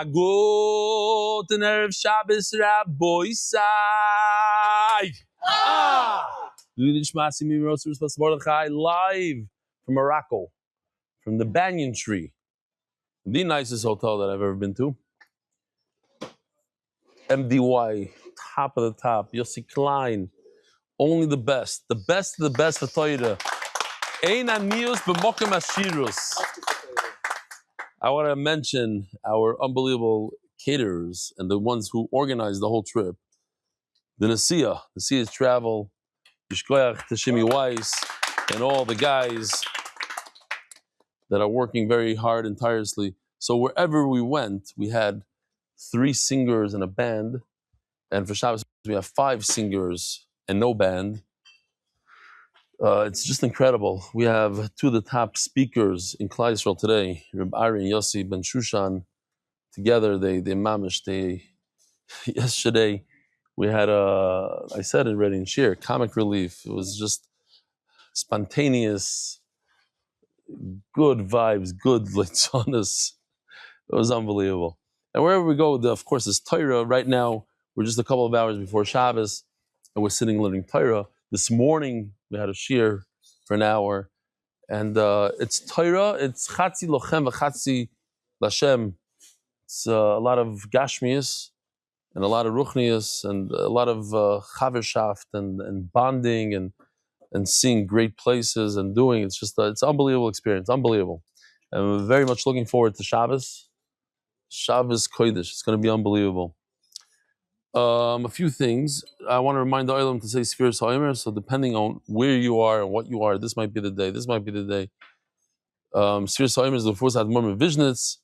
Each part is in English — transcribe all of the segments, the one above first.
Guten Erev Shabbos Rabboisai. Live from Morocco, from the Banyan Tree, the nicest hotel that I've ever been to. MDY, top of the top. Yossi Klein, only the best of the best for Torah. Ein anius b'mokem ashirus. I want to mention our unbelievable caterers and the ones who organized the whole trip. The Nasiya's Travel, Yishkoyach Tashimi Weiss, and all the guys that are working very hard and tirelessly. So wherever we went, we had 3 singers and a band, and for Shabbos we have 5 singers and no band. It's just incredible. We have 2 of the top speakers in Klal Yisrael today, Reb Ari and Yossi Ben Shushan. Together, they mamish. Yesterday, we had I said it already in Shir, comic relief. It was just spontaneous, good vibes, good litzonas. It was unbelievable. And wherever we go, of course, is Torah. Right now, we're just a couple of hours before Shabbos, and we're sitting learning Torah. This morning, we had a shir for an hour, and it's Torah. It's Chatzi Lochem v'Chatzi Lashem. It's a lot of Gashmias and a lot of Ruchnias and a lot of Chaverschaft and bonding and seeing great places and doing. It's just it's an unbelievable experience, unbelievable. And we're very much looking forward to Shabbos. Shabbos Kodesh. It's going to be unbelievable. A few things. I want to remind the Olam to say Sfiras HaOmer, so depending on where you are and what you are, this might be the day, this might be the day. Sfiras HaOmer is the first Admor Vizhnitz.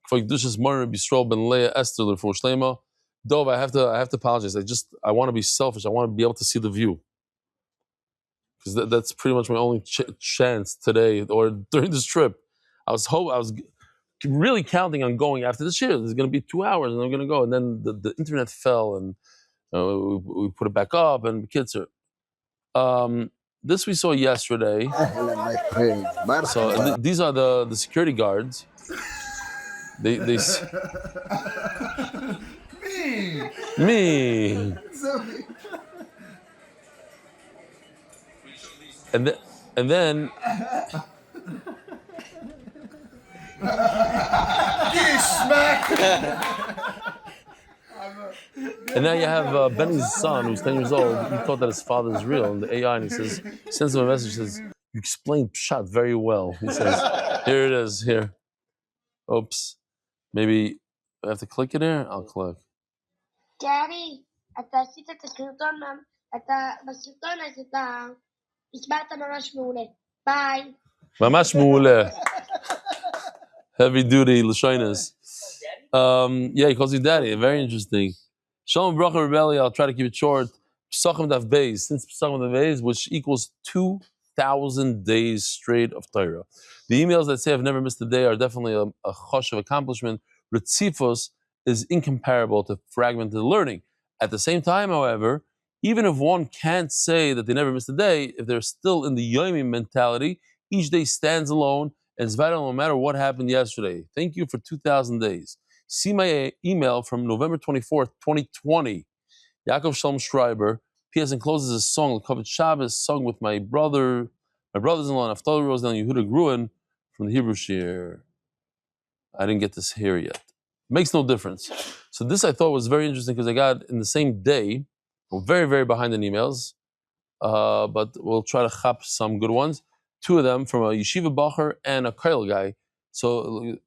K'vaydushas Mor B'Yisrael Ben Leah Esther L'Refuah Shlema. Dov, I have to apologize. I want to be selfish. I want to be able to see the view. Because that's pretty much my only chance today or during this trip. I was really counting on going after the shir. There's going to be 2 hours, and I'm going to go. And then the internet fell, and we put it back up. And kids are. This we saw yesterday. So these are the security guards. They me. And then. And now you have Benny's son, who's 10 years old. He thought that his father is real, and the AI, and he sends him a message. He says, "You explained Pshat very well." He says, "Here it is. Here." Oops. Maybe I have to click it here. I'll click. Daddy, אתה עשית את הסרטון, בסרטון הזה אתה הסברת ממש מעולה. ביי. ממש מעולה. Heavy duty Lashonas. Yeah, he calls you daddy. Very interesting. Shalom Bracha Rebelli. I'll try to keep it short. Pesachim Daf Beis. Since Pesachim Daf Beis, which equals 2,000 days straight of Torah. The emails that say I've never missed a day are definitely a chosh of accomplishment. Ritzifos is incomparable to fragmented learning. At the same time, however, even if one can't say that they never missed a day, if they're still in the Yomi mentality, each day stands alone and is vital no matter what happened yesterday. Thank you for 2,000 days. See my email from November 24th, 2020. Yaakov Shalom Schreiber. P.S. encloses a song, L'Kavod Shabbos, sung with my brothers-in-law, Naftali Rosedale and Yehuda Gruen from the Hebrew Shir. I didn't get this here yet. Makes no difference. So this I thought was very interesting because I got in the same day. We're very, very behind in emails, but we'll try to chop some good ones. 2 of them from a yeshiva bacher and a koil guy. So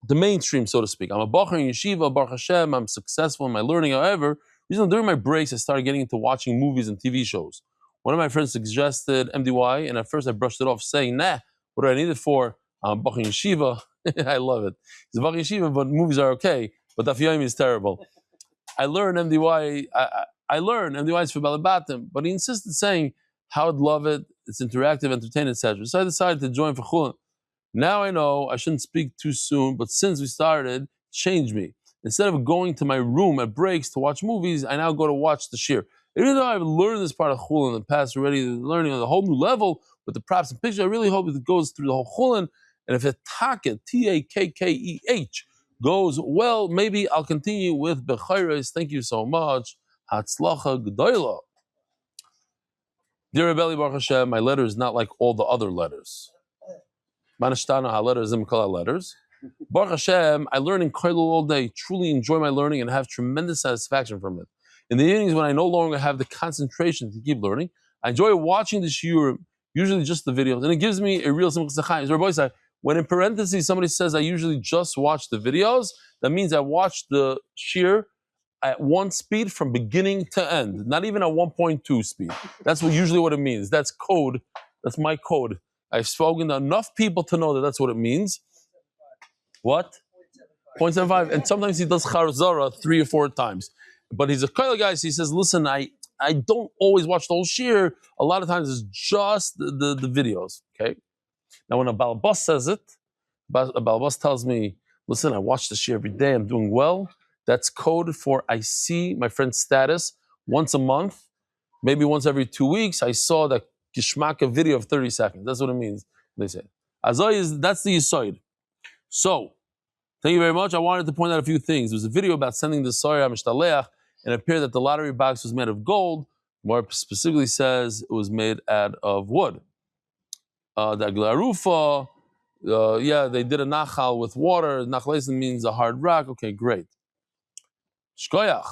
the mainstream, so to speak. I'm a bacher in yeshiva, Baruch Hashem. I'm successful in my learning. However, during my breaks, I started getting into watching movies and TV shows. One of my friends suggested MDY, and at first I brushed it off, saying, "Nah, what do I need it for? I'm a bacher in yeshiva." I love it. It's a bacher in yeshiva, but movies are okay. But Daf Yomi is terrible. I learned MDY. I learned MDY is for Balabatim, but he insisted saying how I'd love it. It's interactive, entertaining, etc. So I decided to join for Chullin. Now I know I shouldn't speak too soon, but since we started, it changed me. Instead of going to my room at breaks to watch movies, I now go to watch the shir. Even though I've learned this part of Chullin in the past already, learning on a whole new level with the props and pictures, I really hope it goes through the whole Chullin. And if it's Takkeh, Takkeh, goes well, maybe I'll continue with Bechayres. Thank you so much. Hatzlacha G'doyla. Dear Rebelli Baruch Hashem, my letter is not like all the other letters. Manashtana ha-letters and Mikala letters. Baruch Hashem, I learn in Koilul all day, truly enjoy my learning and have tremendous satisfaction from it. In the evenings when I no longer have the concentration to keep learning, I enjoy watching the shiur, usually just the videos, and it gives me a real simple tzachayim. When in parentheses somebody says I usually just watch the videos, that means I watch the shiur at one speed from beginning to end, not even at 1.2 speed. That's usually what it means. That's code. That's my code. I've spoken to enough people to know that that's what it means. What? 0.75. And sometimes he does charzara 3 or 4 times. But he's a koil guy, so he says, listen, I don't always watch the whole shiur. A lot of times it's just the videos, okay? Now when a balbas says it, a balbas tells me, listen, I watch the shiur every day, I'm doing well. That's code for I see my friend's status once a month, maybe once every 2 weeks. I saw the Gishmaka video of 30 seconds. That's what it means, they say. That's the Yisoid. So, thank you very much. I wanted to point out a few things. There was a video about sending the Soyer HaMishtaleach, and it appeared that the lottery box was made of gold. More specifically says it was made out of wood. The Aglarufa, they did a nachal with water. Nachaleisen means a hard rock. Okay, great. Shkoyach.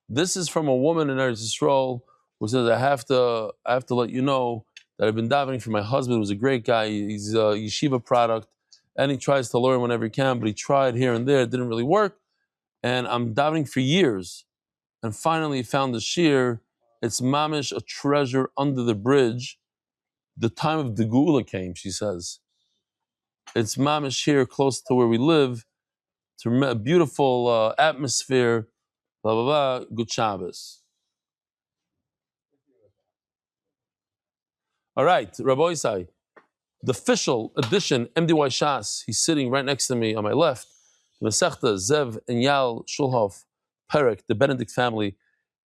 This is from a woman in Eretz Yisrael who says, I have to let you know that I've been davening for my husband, who's a great guy. He's a yeshiva product, and he tries to learn whenever he can, but he tried here and there, it didn't really work. And I'm davening for years, and finally he found the shiur. It's mamish, a treasure under the bridge. The time of the Geula came, she says. It's mamish here, close to where we live. It's a beautiful atmosphere. Blah, blah, blah. Good Shabbos. All right, Rabbi Isai. The official edition, MDY Shas, he's sitting right next to me on my left. Masechta, Zev, and Yal, Shulhof, Perek, the Benedict family.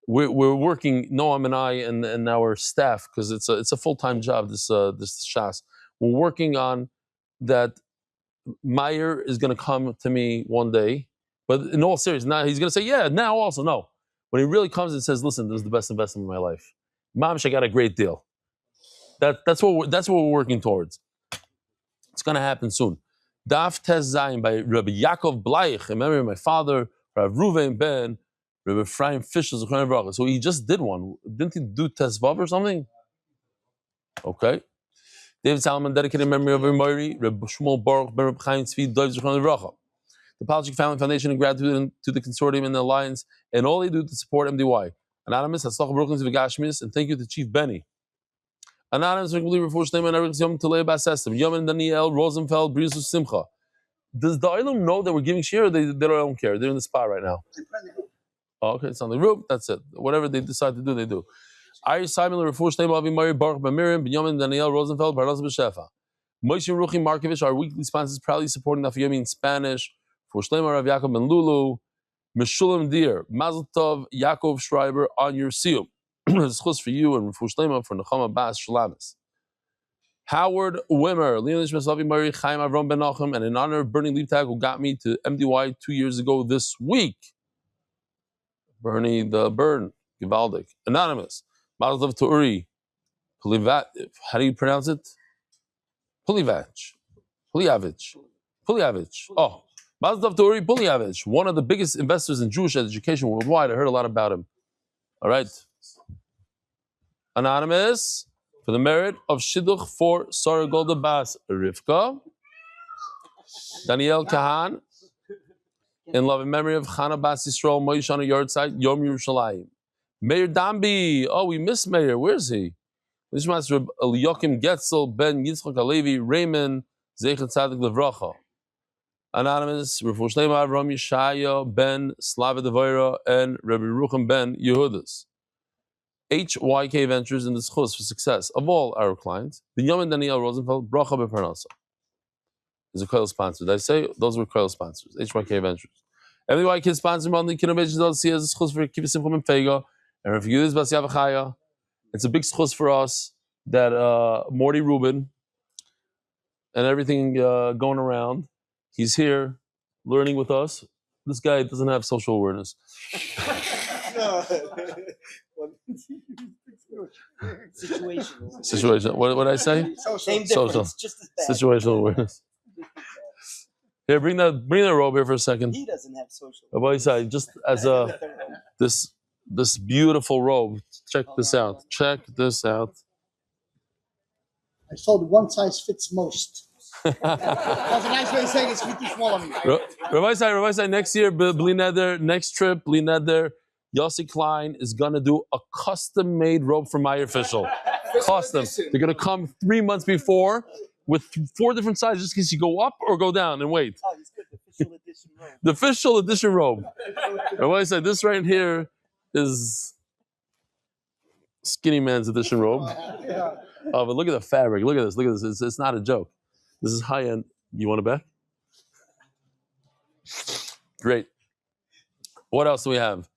We're working, Noam and I and our staff, because it's a full-time job, this Shas. We're working on that. Meyer is going to come to me one day, but in all seriousness, now he's going to say, yeah, now also, no. When he really comes and says, listen, this is the best investment of my life. Mamish, I got a great deal. That's what we're working towards. It's going to happen soon. Daf Tes Zayin by Rabbi Yaakov Bleich, in memory of my father, Rav Ruven Ben, Rabbi Ephraim Fisher. So he just did one. Didn't he do Tes Vav or something? Okay. David Salomon dedicated in memory of Mori, Rabbi Shmuel Baruch Ben Rabbi Chaim Tzvi Dov Zichron Livracha. The Palachik Family Foundation in gratitude to the consortium and the alliance and all they do to support MDY. Anonymous, Hatzlacha Brooklyn Zvigashmis, and thank you to Chief Benny. Anonymous, regularly refer to name and Eric Yom Talei Basestim, Yom and Daniel Rosenfeld, Brius Simcha. Does the Olam know that we're giving share, or they don't care? They're in the spot right now. Oh, okay, it's on the roof. That's it. Whatever they decide to do, they do. Ari Simon refursed name of Mari Baruch Bamirim, Benjamin Daniel Rosenfeld, Baraz B'Shefa. Moshe Ruchi Markovich, our weekly sponsors, proudly supporting Daf Yomi in Spanish. For Shlomo Rav Yaakov Ben Lulu, Meshulam Deer, Mazel Tov, Yaakov Schreiber on your seal. It's chus for you and for Shlomo for Nechama Bas Shalamis. Howard Wimmer, Leonish Mesavi Mari, Chaim Avram Ben Nachum, and in honor of Bernie Liebtag, who got me to MDY 2 years ago this week. Bernie the Burn, Givaldic. Anonymous. Mazel Tov to Uri. How do you pronounce it? Puliavich. Oh, Mazel Tov to Uri Puliavich, one of the biggest investors in Jewish education worldwide. I heard a lot about him. All right. Anonymous, for the merit of Shidduch for Sarah Golda Bas Rivka. Daniel Kahan, in love and memory of Chana Bas Yisrael, Moshe on a yard side, Yom Yerushalayim. Meir Dambi, oh, we miss Meir. Where is he? This master Eliakim Getzel Ben Yitzchak Alevi Raymond Zeichet Tzadik Levracha. Anonymous, Refuah Shlema Avram Yeshaya Ben Slava Devaira and Rabbi Rucham Ben Yehudas. HYK Ventures in the schus for success of all our clients. The Yom Daniel Rosenfeld Bracha Beparnasa is a coil sponsor. Did I say those were coil sponsors? HYK Ventures. MDY Kids sponsor monthly Kinovations LC as a schus for Kiva Simchum and Fega and Rav Yudis Bas Yavachaya. It's a big schus for us that Morty Rubin and everything going around. He's here learning with us. This guy doesn't have social awareness. Situation. What did I say? Same Social. difference, just as bad. Situational awareness. Here, bring that robe here for a second. He doesn't have social. Rabbi Isai, just as this beautiful robe. Check this out. Check this out. I told one size fits most. That's a nice way of saying it's too small on me. Rabbi Isai, next year, Bli Neder, next trip, Bli Neder, Yossi Klein is gonna do a custom-made robe for my official. Custom. They're gonna come 3 months before with 4 different sizes, just in case you go up or go down and wait. Oh, he's good. The official edition robe. The official edition robe. Rabbi Isai, this right here is skinny man's edition robe. Oh, but look at the fabric. Look at this. Look at this. It's not a joke. This is high end. You want to bet? Great. What else do we have?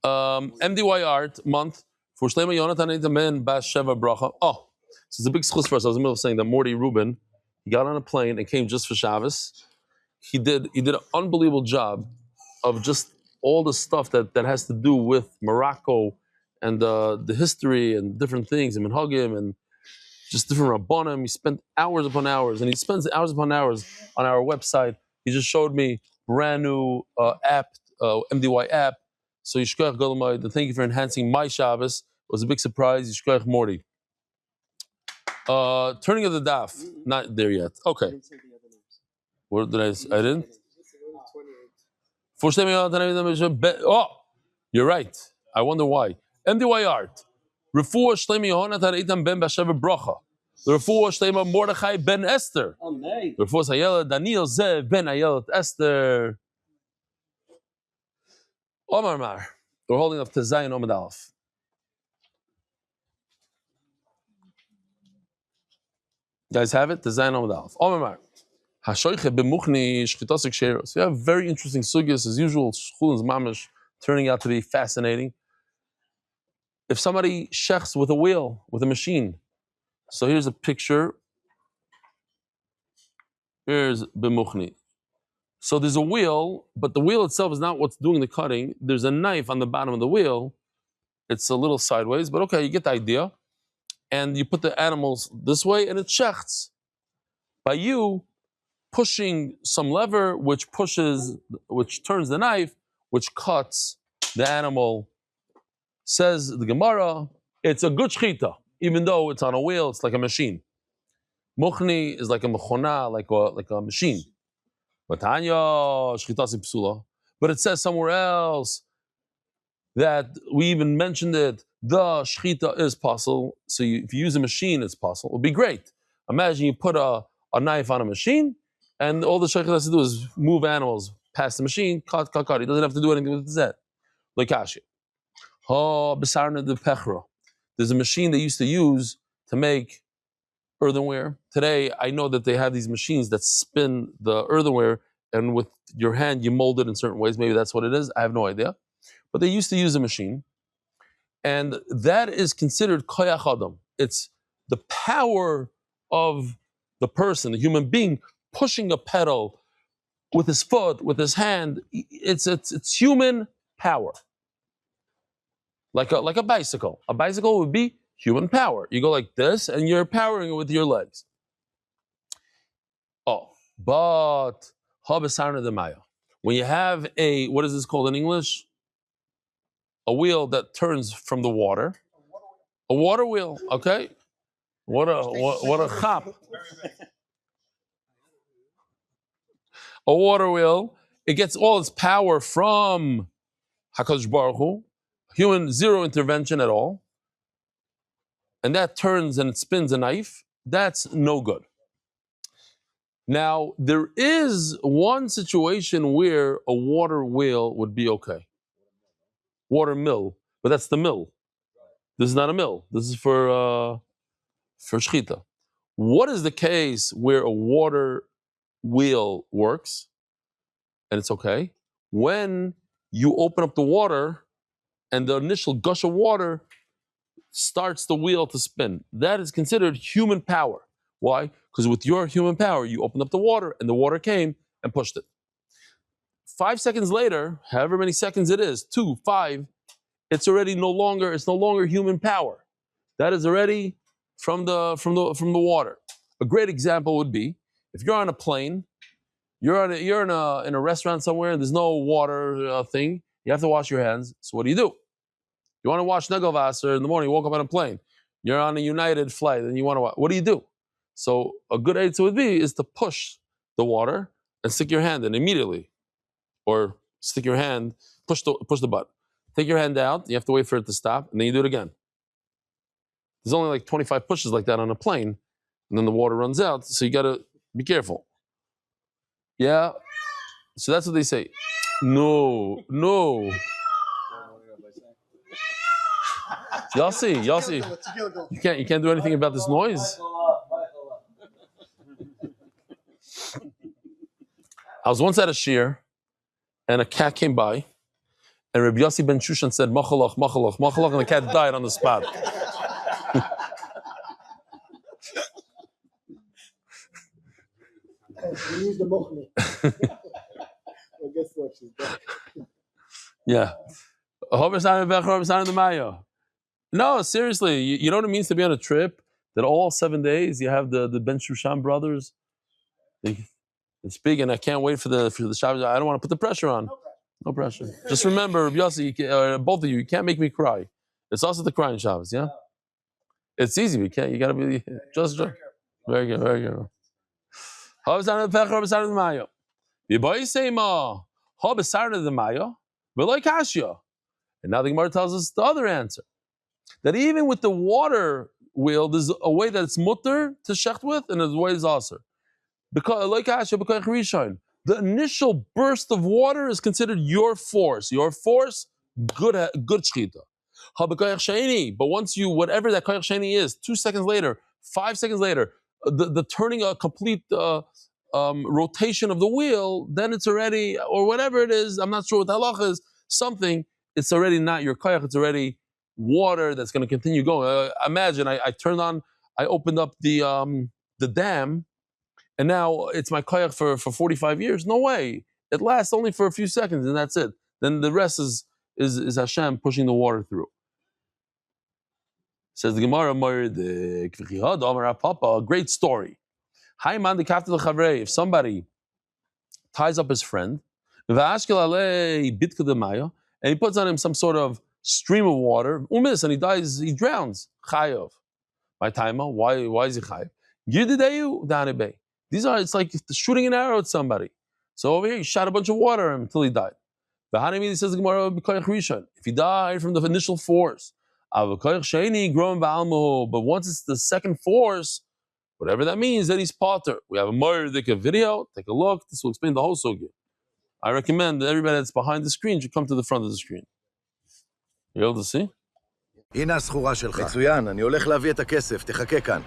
MDY Art month for Shlema Yonatan Ben Bas Sheva Bracha. Oh, so it's a big schus for us. I was in the middle of saying that Morty Rubin, he got on a plane and came just for Shabbos. He did an unbelievable job of just all the stuff that has to do with Morocco and the history and different things and minhagim and just different rabbanim. He spent hours upon hours, and he spends hours upon hours on our website. He just showed me brand new app, MDY app. So Yishkoach Golamai, and thank you for enhancing my Shabbos. It was a big surprise. Yishkoach Morty. Turning of the daf, not there yet. Okay. What did I say? I didn't? Oh, you're right. I wonder why. MDY Art. Refuah Shlema Yehonatan Eitan ben Bashever Bracha. Refuah Shlema Mordechai ben Esther. Amen. Refuah Hayela Daniel Zev ben Ayelet Esther. Omar Mar. We're holding up to Zayin Omid Aleph. Guys have it? To Zayin Omid Aleph. Omar Mar. Hashoiche b'muchni shchitasik sheros. We have very interesting sugyas as usual. Chullin's mamish turning out to be fascinating. If somebody shechs with a wheel, with a machine. So here's a picture. Here's b'muchni. So there's a wheel, but the wheel itself is not what's doing the cutting. There's a knife on the bottom of the wheel. It's a little sideways, but okay, you get the idea. And you put the animals this way, and it shechts. By you pushing some lever, which turns the knife, which cuts the animal. Says the Gemara, it's a good shchita, even though it's on a wheel, it's like a machine. Muchni is like a mechona, like a machine. But it says somewhere else that we even mentioned it. The shchita is possible. So if you use a machine, it's possible. It would be great. Imagine you put a knife on a machine, and all the shchita has to do is move animals past the machine. Cut. He doesn't have to do anything with the zet. Like Kashi. There's a machine they used to use to make earthenware. Today, I know that they have these machines that spin the earthenware, and with your hand, you mold it in certain ways. Maybe that's what it is. I have no idea. But they used to use a machine, and that is considered koyach adam. It's the power of the person, the human being, pushing a pedal with his foot, with his hand. It's human power. Like a bicycle. A bicycle would be human power. You go like this, and you're powering it with your legs. Oh, but when you have what is this called in English? A wheel that turns from the water. A water wheel, okay? What a chap. A water wheel, it gets all its power from HaKadosh Baruch Hu. Human, zero intervention at all. And that turns and it spins a knife. That's no good. Now, there is one situation where a water wheel would be okay. Water mill, but that's the mill. This is not a mill. This is for shchita. What is the case where a water wheel works and it's okay? When you open up the water and the initial gush of water starts the wheel to spin. That is considered human power. Why? Because with your human power, you opened up the water and the water came and pushed it. 5 seconds later, however many seconds it is, 2, 5, it's no longer human power. That is already from the water. A great example would be if you're on a plane, you're in a restaurant somewhere and there's no water thing. You have to wash your hands. So what do? You want to wash Nagelwasser in the morning. You woke up on a plane. You're on a United flight and you want to wash. What do? So a good answer would be is to push the water and stick your hand in immediately, or stick your hand, push the button. Take your hand out. You have to wait for it to stop, and then you do it again. There's only like 25 pushes like that on a plane, and then the water runs out. So you got to be careful. Yeah. So that's what they say. No. Y'all see. You can't do anything about this noise. I was once at a shir, and a cat came by, and Rabbi Yossi ben Shushan said, "Machalach, machalach, machalach," and the cat died on the spot. We use the mochli. Well, guess what? She's dead. Yeah. No, seriously, you know what it means to be on a trip? That all 7 days you have the Ben Shushan brothers. It's big, and I can't wait for the Shabbat. I don't want to put the pressure on. No pressure. Just remember, Yossi, both of you can't make me cry. It's also the crying Shabbos, yeah? It's easy, you got to be just very good, very good. And now the Gemara tells us the other answer. That even with the water wheel, there's a way that it's mutter to shecht with, and there's a way it's aser. Because the initial burst of water is considered your force. Your force, good shchita. But once you, whatever that koyach sheni is, 2 seconds later, 5 seconds later, the turning a complete rotation of the wheel, then it's already, or whatever it is, I'm not sure what the halach is, something, it's already not your koyach, it's already water that's going to continue going. Imagine I turned on, I opened up the dam, and now it's my koyach for 45 years. No way. It lasts only for a few seconds, and that's it. Then the rest is Hashem pushing the water through. Says the Gemara, a great story. If somebody ties up his friend, and he puts on him some sort of stream of water, and he dies, he drowns. Chayav. My timer, why is he chayav? It's like shooting an arrow at somebody. So over here, he shot a bunch of water until he died. He says the Gemara, if he died from the initial force, but once it's the second force, whatever that means, then he's potter. We have a Moirdik video. Take a look. This will explain the whole sugya. I recommend that everybody that's behind the screen should come to the front of the screen. You able to see? הנה הסחורה שלך. מצוין, אני הולך להביא את הכסף, תחכה כאן.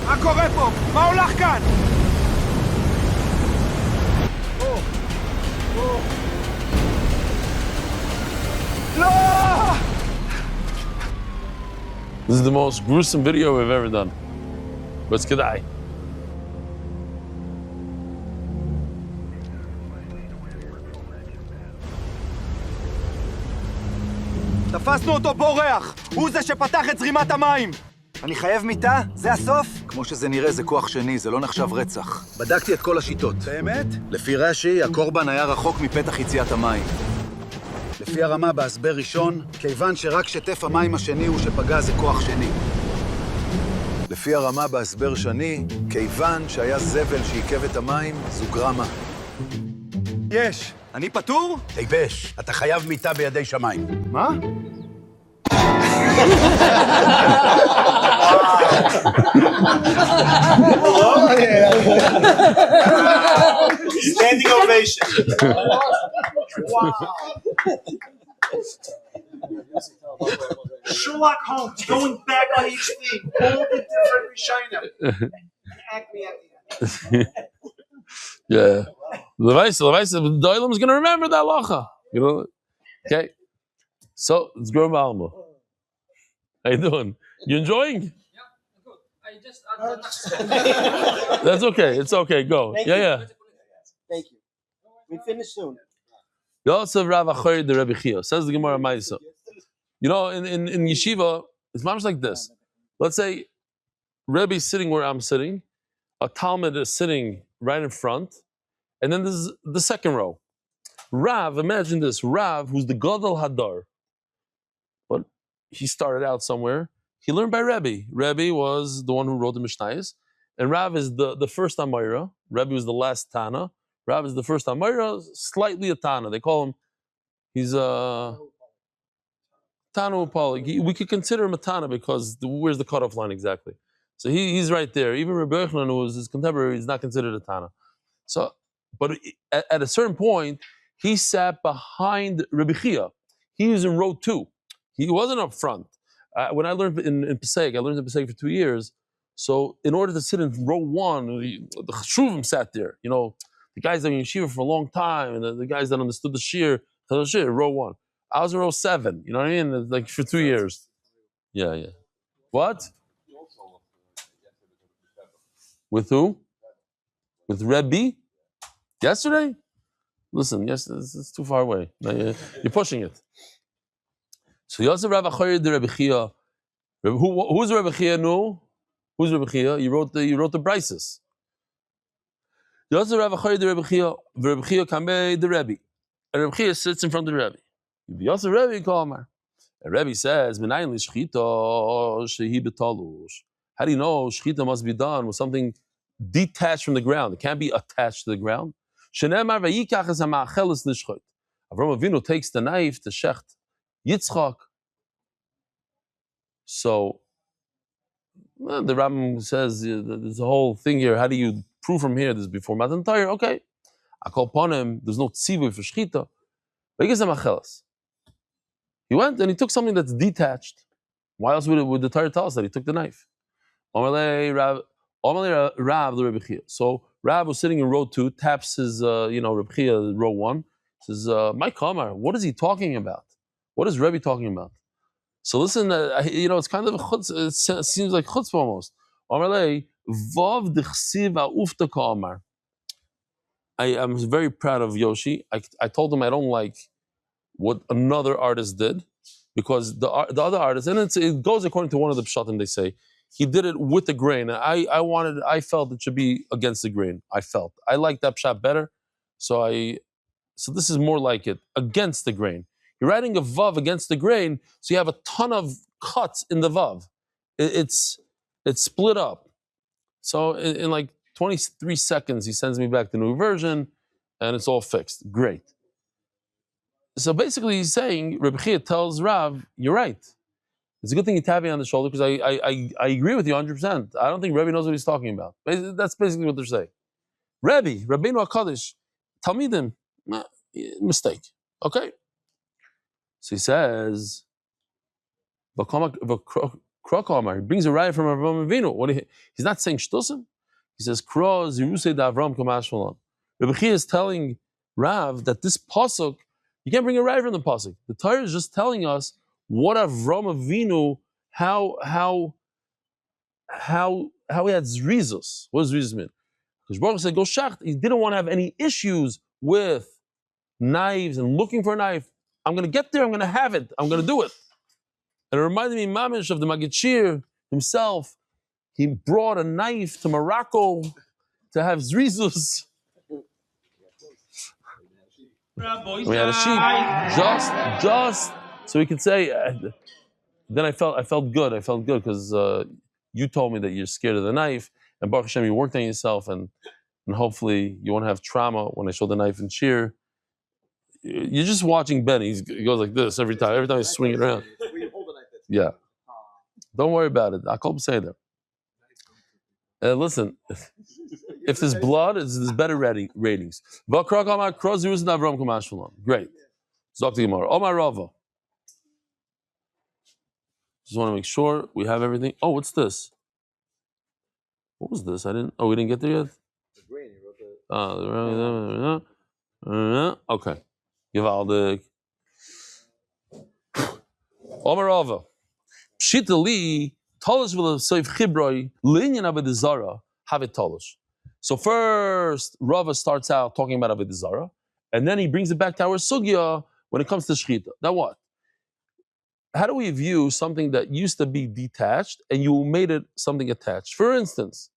מה קורה פה? מה הולך כאן? לא! This is the most gruesome video we've ever done. But it's kedai. תפסנו אותו בורח! הוא זה שפתח את זרימת המים! אני חייב מיטה? זה הסוף? כמו שזה נראה, זה כוח שני, זה לא נחשב רצח. בדקתי את כל השיטות. באמת? לפי רש"י, הקורבן היה רחוק מפתח יציאת המים. לפי הרמה בהסבר ראשון, כיוון שרק שטף המים השני הוא שפגע זה כוח שני. לפי הרמה בהסבר שני, כיוון שהיה זבל שעיכב את המים, זו גרמה. יש! אני פטור? תיבש, אתה חייב מיטה בידי שמיים. מה? Standing ovation. Wow. Sherlock Holmes going back on each thing, all the different Rishonim. Acme at the end. Yeah. The Olam is going to remember that halacha. You know? Okay. So, it's Grom Alma. How you doing? You enjoying? Yeah, good. I just add the next. That's okay. It's okay. Go. Thank Yeah. Thank you. We finish soon. Yosef Rav Achoy the Rebbe Chia. Says the Gemara Maisa. You know, in yeshiva, it's much like this. Let's say Rebbe's sitting where I'm sitting, a Talmud is sitting right in front, and then there's the second row. Rav, imagine this, Rav, who's the Gadol Hadar, but he started out somewhere. He learned by Rebbe. Rebbe was the one who wrote the Mishnayos, and Rav is the first Amayra. Rebbe was the last Tana. Rav is the first Amayra, slightly a Tana. They call him, he's a Tana Upali. We could consider him a Tana because where's the cutoff line exactly? So he's right there. Even Rebbe Yochanan, who was his contemporary, is not considered a Tana. So, but at a certain point, he sat behind Rebbe Chia. He was in row 2. He wasn't up front. When I learned in Pesach, I learned in Pesach for 2 years. So in order to sit in row 1, the Cheshuvim sat there. You know, the guys that were in Yeshiva for a long time, and the guys that understood the Shir, row 1. I was in row 7. You know what I mean? Like for 2 years. Yeah. What? With who? With Rebbe? Yesterday? Listen, yes, it's too far away. You're pushing it. So Yosef Rav Achoy the Rebbe Chia. Who's Rebbe Chia? No, who's Rebbe Chia? You wrote the Brises. Yosef Rav Achoy the Rebbe Chia. Rebbe Chia Kamei the Rebbe. And Rebbe Chia sits in front of the Rebbe. Yosef Rebbe Kalmar. And Rebbe says, "Minayin l'shchita shehi betalush." How do you know shchita must be done with something detached from the ground? It can't be attached to the ground. Shenemar vayikach es ha'ma'acheles l'shchot. Avram Avinu takes the knife to shecht Yitzchak. So the Rambam says there's a whole thing here. How do you prove from here this is before Matan Torah? Okay, I call upon him. There's no tzivui for shchita. Vayikach es ha'ma'acheles. He went and he took something that's detached. Why else would the Torah tell us that he took the knife? Omalei Rav the Rebbe Chia. So Rav was sitting in row 2, taps his, Rebbe Chia, row 1. Says, "My Kamar, what is he talking about? What is Rebbe talking about?" So listen, it's kind of a chutz. It seems like chutzpah almost. Omalei Vav d'chsiv ha'ufta Kamar. I'm very proud of Yoshi. I told him I don't like what another artist did, because the other artist, and it goes according to one of the pshatim, they say, he did it with the grain. I felt it should be against the grain. I liked that pshat better, so this is more like it, against the grain. You're writing a vav against the grain, so you have a ton of cuts in the vav. It's split up. So in like 23 seconds, he sends me back the new version, and it's all fixed. Great. So basically, he's saying, Rebbe Chia tells Rav, "You're right. It's a good thing you tap me on the shoulder, because I agree with you 100%. I don't think Rebbe knows what he's talking about." That's basically what they're saying. Rebbe, Rabbeinu HaKadosh, Talmidim, mistake. Okay. So he says, he brings a raya from Avram Avinu. He's not saying shtusim. He says, Rebbe Chia is telling Rav that this pasuk, you can't bring a raya from the pasuk. The Torah is just telling us what Avram Avinu, how he had zrizus. What does zrizus mean? Because Baruch said, "Go shacht." He didn't want to have any issues with knives and looking for a knife. I'm going to get there. I'm going to have it. I'm going to do it. And it reminded me, mamish, of the Maggid Shir himself. He brought a knife to Morocco to have zrizus. We had a sheep, just so we could say. Then I felt good. I felt good because you told me that you're scared of the knife, and Baruch Hashem, you worked on yourself, and hopefully you won't have trauma when I show the knife and shear. You're just watching Benny. He goes like this every time I swing it around. Yeah, don't worry about it. I can't say that. Listen, if there's blood, there's better ratings. Great. Zok the Gemara. Omar Rava. Just want to make sure we have everything. Oh, what's this? What was this? We didn't get there yet? Okay. Givaldik. Omer Rava. Pshita li, tolish v'le soif chibroi, linyan avodah zara, have it tolish. So first, Rava starts out talking about avodah zara, and then he brings it back to our sugya when it comes to shchita. Now what? How do we view something that used to be detached and you made it something attached? For instance,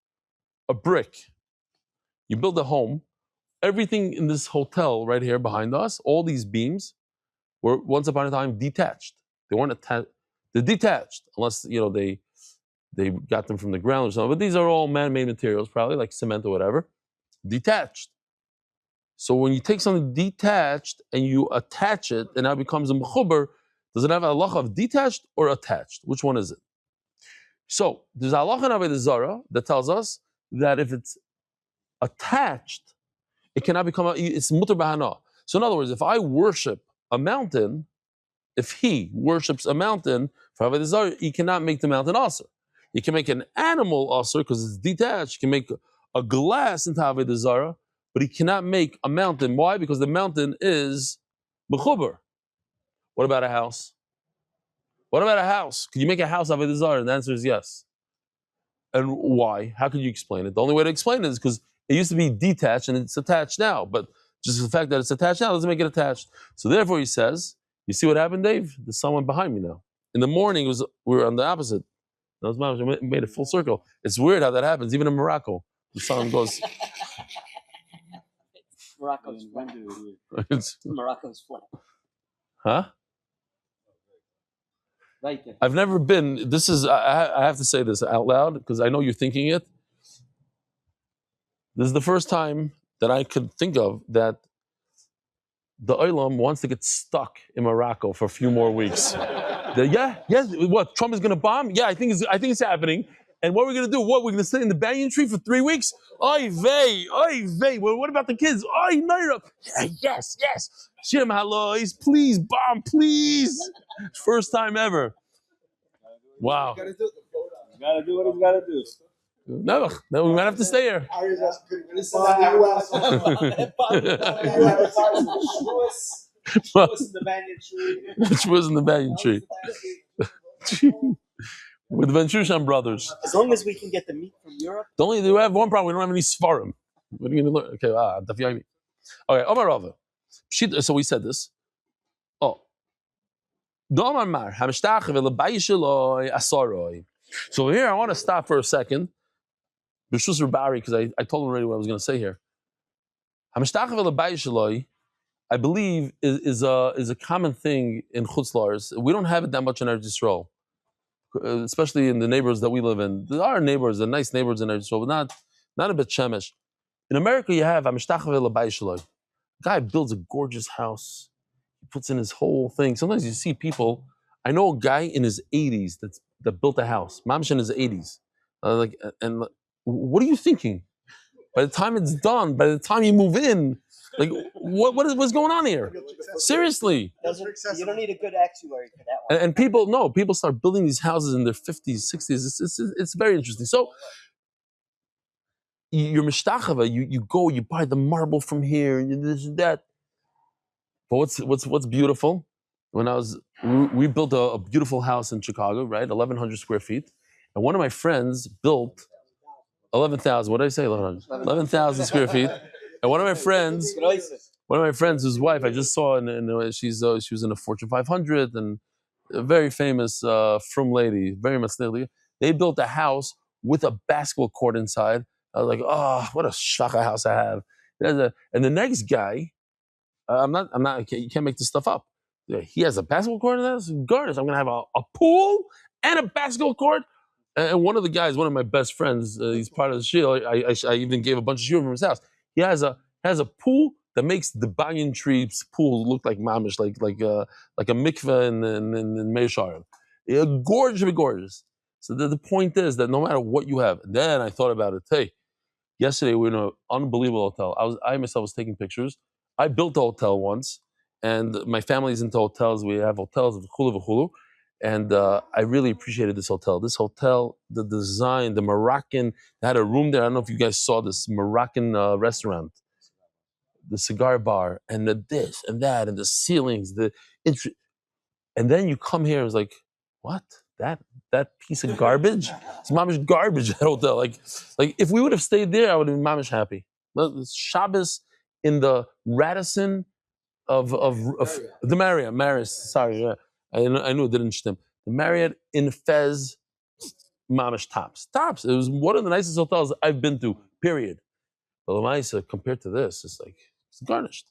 a brick. You build a home. Everything in this hotel right here behind us, all these beams, were once upon a time detached. They weren't attached. They're detached, unless they got them from the ground or something. But these are all man-made materials, probably like cement or whatever. Detached. So when you take something detached and you attach it, and now it becomes a mechuber, does it have a halacha of detached or attached? Which one is it? So there's a halacha in avodah zara that tells us that if it's attached, it cannot become it's mutar b'hana. So in other words, if I worship a mountain, if he worships a mountain for avodah zara, he cannot make the mountain aser. He can make an animal aser because it's detached. He can make a glass into avodah zara, but he cannot make a mountain. Why? Because the mountain is mechuber. What about a house? What about a house? Could you make a house avodah zara? And the answer is yes. And why? How could you explain it? The only way to explain it is because it used to be detached and it's attached now. But just the fact that it's attached now doesn't make it attached. So therefore he says, you see what happened, Dave? There's someone behind me now. In the morning, we were on the opposite. We made a full circle. It's weird how that happens, even in Morocco. The sun goes... Morocco's flat. Morocco's flat. Huh? I've never been. This is. I have to say this out loud because I know you're thinking it. This is the first time that I could think of that the Olam wants to get stuck in Morocco for a few more weeks. Yes. What? Trump is going to bomb? Yeah, I think it's happening. And what we're going to do? What? We're going to sit in the banyan tree for 3 weeks? Oy vey. Well, what about the kids? Oy, Naira. Yes. Shem Halois, please bomb, please. First time ever. Wow. You gotta do what he's gotta do. No, we might have to stay here. Which was in the banyan tree. With the Ben Shushan brothers. As long as we can get the meat from Europe. We have one problem. We don't have any svarim. What are you going to learn? Okay, Daf Yomi. Okay, Omar Rava. So we said this. Oh. So here I want to stop for a second. B'shus Rabari, because I told him already what I was going to say here. I believe is a common thing in Chutz La'aretz. We don't have it that much in Eretz Yisrael, especially in the neighborhoods that we live in. There are neighbors, they're nice neighborhoods in Eretz Yisrael, but not a bit shemesh. In America, you have a guy builds a gorgeous house. He puts in his whole thing. Sometimes you see people. I know a guy in his 80s that built a house. Mamish in his 80s. What are you thinking? By the time it's done, by the time you move in, like what's going on here? Seriously. You don't need a good actuary for that one. And people start building these houses in their 50s, 60s. It's very interesting. So you're mishtachava, you go, you buy the marble from here, and this and that. But what's beautiful? We built a beautiful house in Chicago, right? 1,100 square feet. And one of my friends built 11,000. What did I say? 1,100. 11,000 square feet. And one of my friends, whose wife I just saw, and she was in a Fortune 500 and a very famous frum lady, very much lady. They built a house with a basketball court inside. I was like, oh, what a shaka house I have. And the next guy, you can't make this stuff up. He has a basketball court in this? Goodness, I'm going to have a pool and a basketball court. And one of the guys, one of my best friends, he's part of the shield. I even gave a bunch of shield from his house. He has a pool that makes the banyan tree pool look like mamish, like a mikveh in Meir Sharim. Gorgeous. So the point is that no matter what you have, then I thought about it. Hey, yesterday we were in an unbelievable hotel. I myself was taking pictures. I built a hotel once, and my family's into hotels. We have hotels of chulu v'chulu, And I really appreciated this hotel. This hotel, the design, the Moroccan, they had a room there. I don't know if you guys saw this Moroccan restaurant, the cigar bar, and the this and that, and the ceilings, and then you come here, it's like, what? That piece of garbage? It's mamish garbage, that hotel. Like if we would have stayed there, I would have been mamish happy. Well, Shabbos in the Radisson of the Marriott, sorry, yeah. I knew it didn't stem. The Marriott in Fez, mamish tops. It was one of the nicest hotels I've been to, period. But Lamaisa, compared to this, it's like, it's garnished.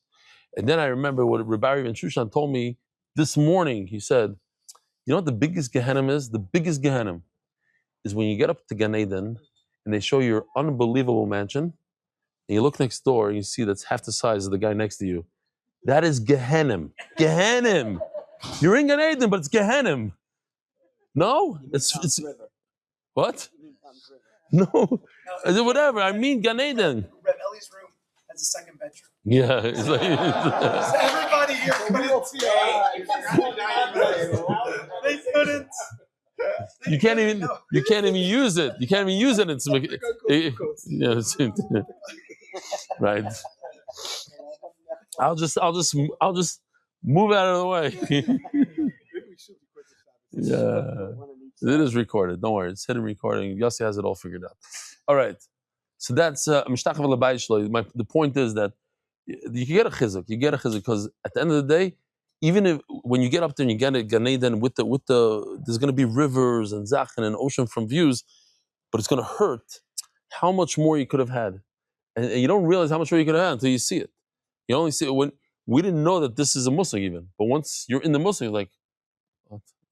And then I remember what Rabbi Van Shushan told me this morning. He said, you know what the biggest Gehenna is? The biggest Gehenna is when you get up to Gan Eden and they show you your unbelievable mansion, and you look next door and you see that's half the size of the guy next to you. That is Gehenna. Gehenna. You're in Gan Eden, but it's Gehenna. No? It's what? No. Whatever. I mean Gan Eden. Reb Ellie's room has a second bedroom. Yeah. It's like, So everybody here couldn't see They couldn't. you can't even use it. You can't even use it. It's right. I'll just move out of the way. Yeah. It is recorded. Don't worry. It's hidden recording. Yossi has it all figured out. All right. So that's the point is that you get a chizuk. You get a chizuk because at the end of the day, even if when you get up there and you get a Gan Eden with the there's going to be rivers and zachin and ocean from views, but it's going to hurt how much more you could have had, and you don't realize how much more you could have had until you see it. You only see it when we didn't know that this is a muslim even, but once you're in the muslim, you're like,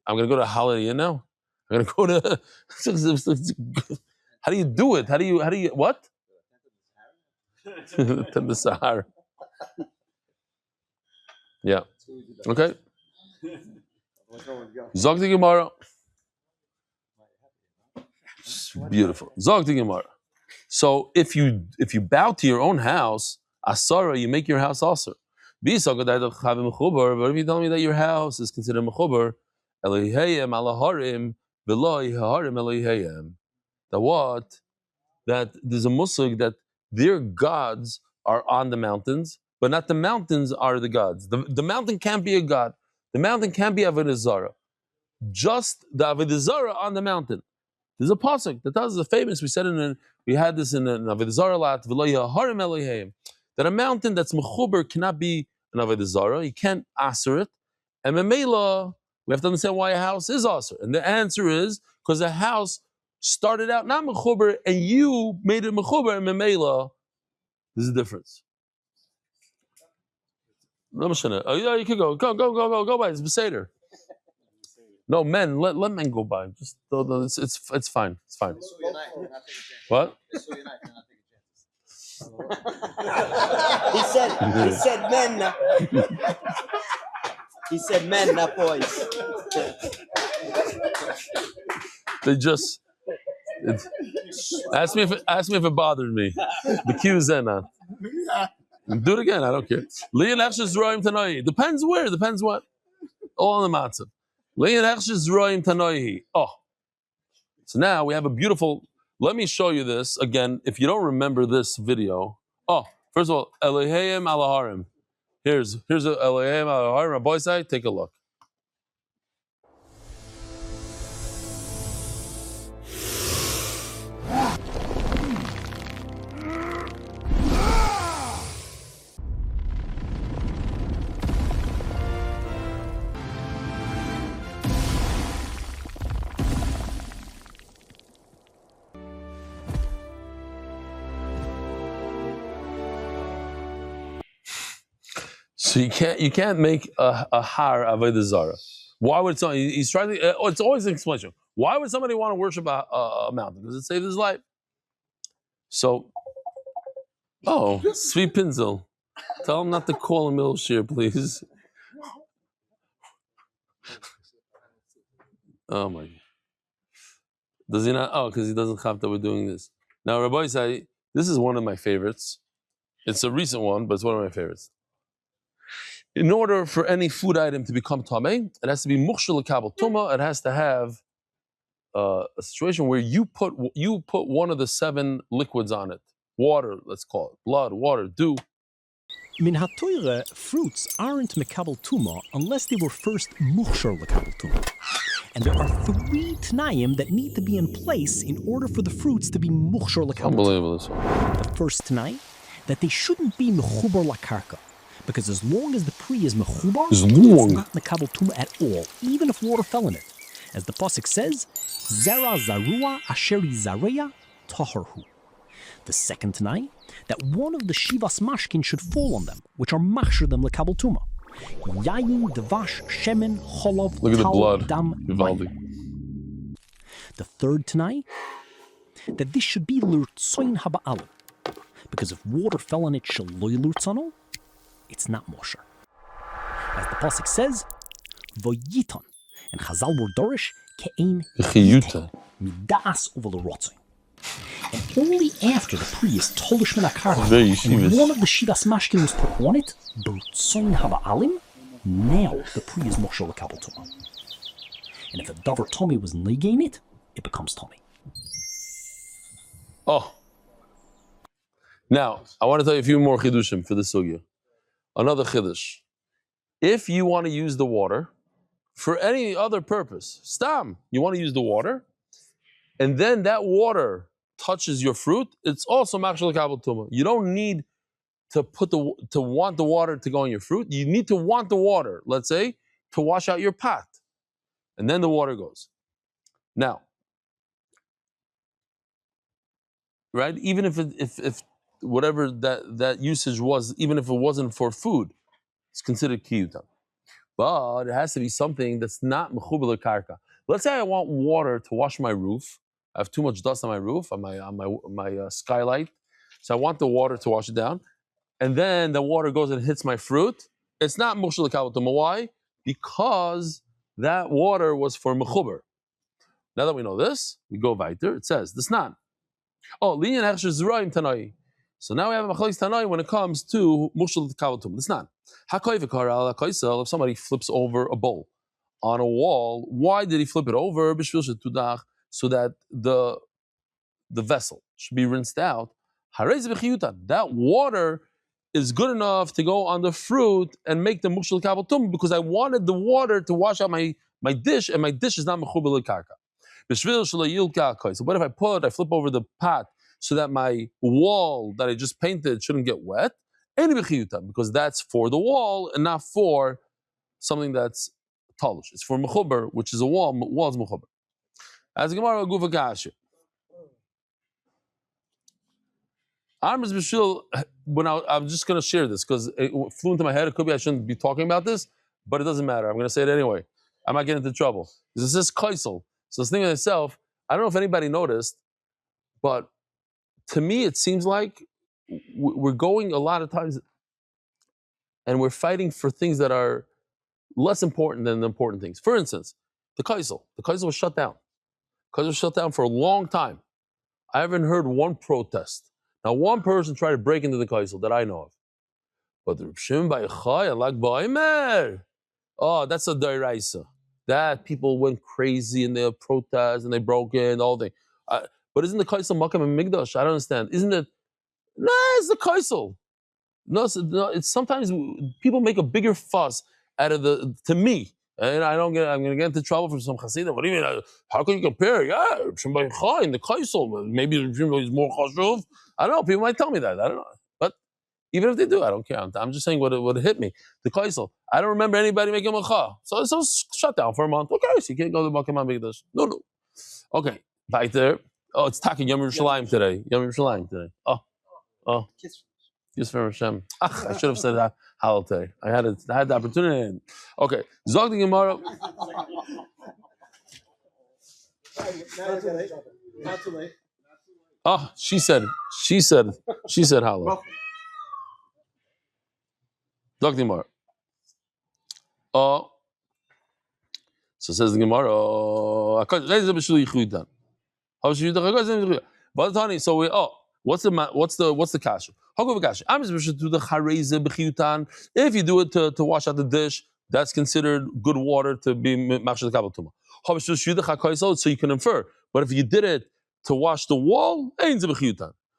I'm going to go to a Holiday Inn now. I'm going to go to. How do you do it? How do you what? Tend the Sahara. Yeah. Okay. Zog the Gemara. Beautiful. Zog the Gemara. So if you bow to your own house, asara, you make your house also. But if you tell me that your house is considered mechubar, Elohayim alaharim v'lo harim Elohayim. That what? That there's a musig that their gods are on the mountains, but not the mountains are the gods. The mountain can't be a god. The mountain can't be Avodah Zarah. Just the Avodah Zarah on the mountain. There's a pasuk that tells us, famous. We had this in Avodah Zarah lot. V'lo harim Elohayim. That a mountain that's mechuber cannot be an Avodah Zarah. You can't aser it. And memela, we have to understand why a house is aser. And the answer is because a house started out not mechuber, and you made it mechuber, and memela. There's a difference. No, oh yeah, you can go by. It's Beseder. No, men, let men go by. Just it's fine. It's fine. What? He said men. He said men, not boys. They just ask me if it bothered me. The cue is in now. Do it again. I don't care. Lian Echshes Roim Tanoi. Depends where. Depends what. All on the matzah. Lian Echshes Roim Tanoi. Oh, so now we have a beautiful. Let me show you this again. If you don't remember this video. Oh, first of all, Elohayim Alaharim. Here's a Elohayim Alaharim. Rabbi Say, take a look. So you can't make a har avodah zara. Why would somebody? He's trying to. It's always an explanation. Why would somebody want to worship a mountain? Because it saved his life. So, sweet Pinzel, tell him not to call him Milshir, please. Oh my God. Does he not? Oh, because he doesn't have that we're doing this. Now, Rabbi say this is one of my favorites. It's a recent one, but it's one of my favorites. In order for any food item to become tameh, it has to be mukhshel l'kabel tuma. It has to have a situation where you put one of the 7 liquids on it. Water, let's call it blood, water, dew. Min hatoire, fruits aren't mekabel tuma unless they were first mukhshel l'kabel tuma. And there are 3 t'nayim that need to be in place in order for the fruits to be mukhshel l'kabel tuma. Unbelievable this one. The first t'nai, that they shouldn't be mechubar lakarka. Because as long as the pri is mechubar, it's not mekabel tuma at all, even if water fell in it. As the pasuk says, Zera zarua asheri zareya taharhu. The second t'nai, that one of the shivas mashkin should fall on them, which are machshir them lekabel tuma. Yayin, devash, shemen, cholov, Look at the tal, blood. dam, Vivaldi. The third t'nai, that this should be l'urtsoin haba'alim. Because if water fell on it shaloy l'urtzono, it's not mosher. As the pasuk says, voyiton, and Chazal were dorish ke'ein midas over the rotzin. And only after the pri is tolish min akarka, and one of the shivas mashkin was put on it, b'rtzoin haba'alim, now the pri is mosher l'kabel tuma. And if a davar tommy was negain it, it becomes tommy. Oh. Now, I want to tell you a few more chidushim for this sugya. Another chidush. If you want to use the water for any other purpose, stam, you want to use the water, and then that water touches your fruit, it's also machshel l'kabel tuma. You don't need to want the water to go in your fruit. You need to want the water, let's say, to wash out your pot. And then the water goes. Now, right? Even if whatever that usage was, even if it wasn't for food, it's considered kiyutam. But it has to be something that's not mechubar karka. Let's say I want water to wash my roof. I have too much dust on my roof, on my skylight. So I want the water to wash it down. And then the water goes and hits my fruit. It's not mukhshel l'kabel tuma. Why? Because that water was for mechubar. Now that we know this, we go weiter. It says, this not. Oh, linyan hechsher zeraim tanai. So now we have a machlokes tanai when it comes to mukhshel l'kabel tuma. This not. If somebody flips over a bowl on a wall, why did he flip it over? So that the vessel should be rinsed out. That water is good enough to go on the fruit and make the mukhshel l'kabel tuma because I wanted the water to wash out my dish, and my dish is not mechubar l'karka. So what if I flip over the pot so that my wall that I just painted shouldn't get wet? Because that's for the wall and not for something that's talish. It's for mechubar, which is a wall. Wall's mechubar. As a Gemara Gufa Kasha. I'm just going to share this because it flew into my head. It could be I shouldn't be talking about this, but it doesn't matter. I'm going to say it anyway. I might get into trouble. This is kaisel. So this thing in itself, I don't know if anybody noticed, but to me it seems like we're going a lot of times and we're fighting for things that are less important than the important things. For instance, the kaisel. The kaisel was shut down. Kaisel was shut down for a long time. I haven't heard one protest. Now, one person tried to break into the kaisel that I know of. But the Reb Shimon Bar Yochai, Lag Ba'omer, oh, that's a deraisa. That people went crazy and they protest and they broke in, the whole thing. But isn't the kaisel makam and migdash? I don't understand. Isn't it? No, it's the kaisel. No, it's sometimes people make a bigger fuss out of to me. And I'm going to get into trouble from some chassidim. What do you mean? How can you compare? Yeah, Shimon Bar Yochai and the kaisel. Maybe Shimon is more chashuv. I don't know. People might tell me that. I don't know. But even if they do, I don't care. I'm just saying what hit me. The kaisel. I don't remember anybody making macha. So it's shut down for a month. Okay, so you can't go to the Makam HaMikdash. No. Okay, right there. Oh, it's Taki Yom Yerushalayim today. Yom Yerushalayim today. Oh. Kiss from Hashem. I should have said that halal today. I had the opportunity. Okay. Zog the Gemara. Not too late. Oh, she said halal. Zog the Gemara. Oh. So says the Gemara. So What's the kasha? If you do it to wash out the dish, that's considered good water to be machshel kabel tuma. So you can infer. But if you did it to wash the wall,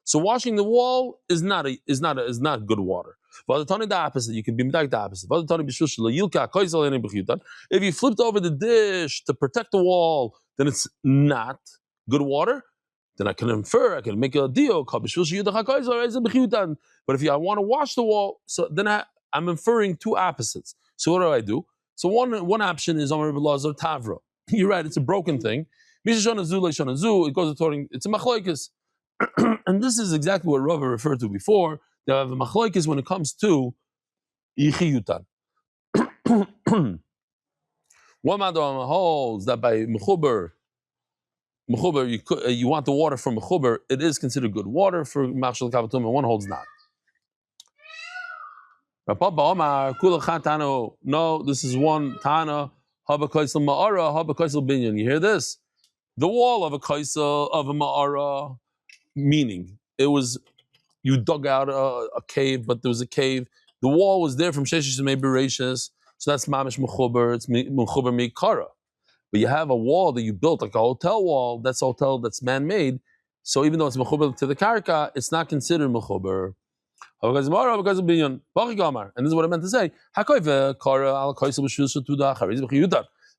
so washing the wall is not good water. The opposite, you can be the opposite. If you flipped over the dish to protect the wall, then it's not good water. Then I can infer, I can make a deal. But if I want to wash the wall, so then I'm inferring two opposites. So what do? So one option is Amar Belazar Tavra. You're right, it's a broken thing. It goes according, it's a machlokes. And this is exactly what Rava referred to before. They have a machlokes when it comes to yichiyutan. One madam holds that by mechuber, you want the water from mechuber, it is considered good water for machshel kabel tuma, and one holds not. No, this is one tana. Haba kaisel ma'ara, haba kaisel binyan. You hear this? The wall of a kaisel of a ma'ara, meaning it was you dug out a cave, but there was a cave. The wall was there from Sheshish to Bereshis, so that's mamish mechuber. It's mechuber mikara. But you have a wall that you built, like a hotel wall. That's a hotel that's man-made. So even though it's mechuber to the karka, it's not considered mechuber. And this is what I meant to say.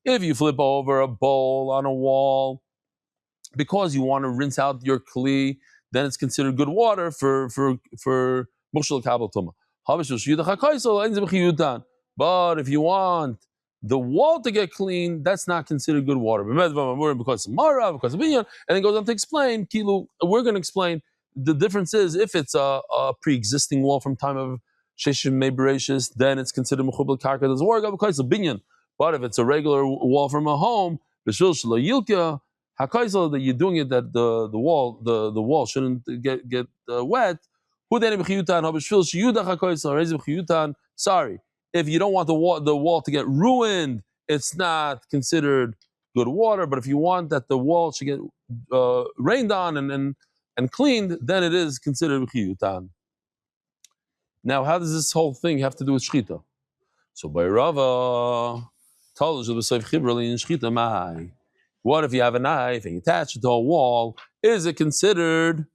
If you flip over a bowl on a wall because you want to rinse out your kli, then it's considered good water for mushal kabel tuma. But if you want the wall to get clean, that's not considered good water. Because of mara, because of binyan, and it goes on to explain. We're going to explain. The difference is if it's a pre-existing wall from time of Sheshim Bereshis, then it's considered mechubel karka. There's warga because of binyan. But if it's a regular wall from a home, b'shul shelo yilka hakaisel, that you're doing it that the wall shouldn't get wet. Sorry, if you don't want the wall to get ruined, it's not considered good water. But if you want that the wall should get rained on and cleaned, then it is considered chiyutan. Now, how does this whole thing have to do with shchita? So by Rava, what if you have a knife and you attach it to a wall? Is it considered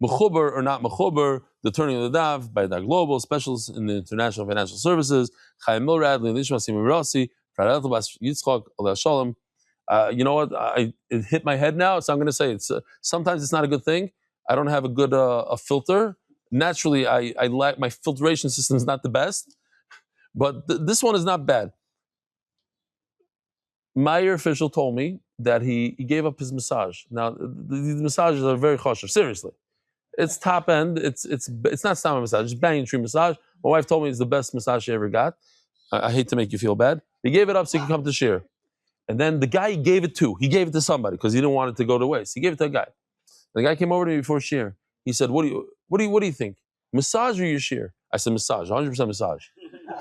mechuber or not mechuber? The turning of the Daf by the global specialists in the international financial services. Chaim Milrad, Lishma Simirasi, Pradat Bas Yitzchak, Aleh Shalom. You know what? It hit my head now, so I'm going to say it's. Sometimes it's not a good thing. I don't have a good a filter. Naturally, I lack, my filtration system is not the best, but this one is not bad. My ear official told me that he gave up his massage. Now these massages are very choshev. Seriously, it's top end. It's not stomach massage. It's banyan tree massage. My wife told me it's the best massage she ever got. I hate to make you feel bad. He gave it up so he could come to shir. And then the guy he gave it to somebody because he didn't want it to go to waste. He gave it to a guy. The guy came over to me before shir. He said, "What do you think? Massage or your shir?" I said, "Massage, 100% massage."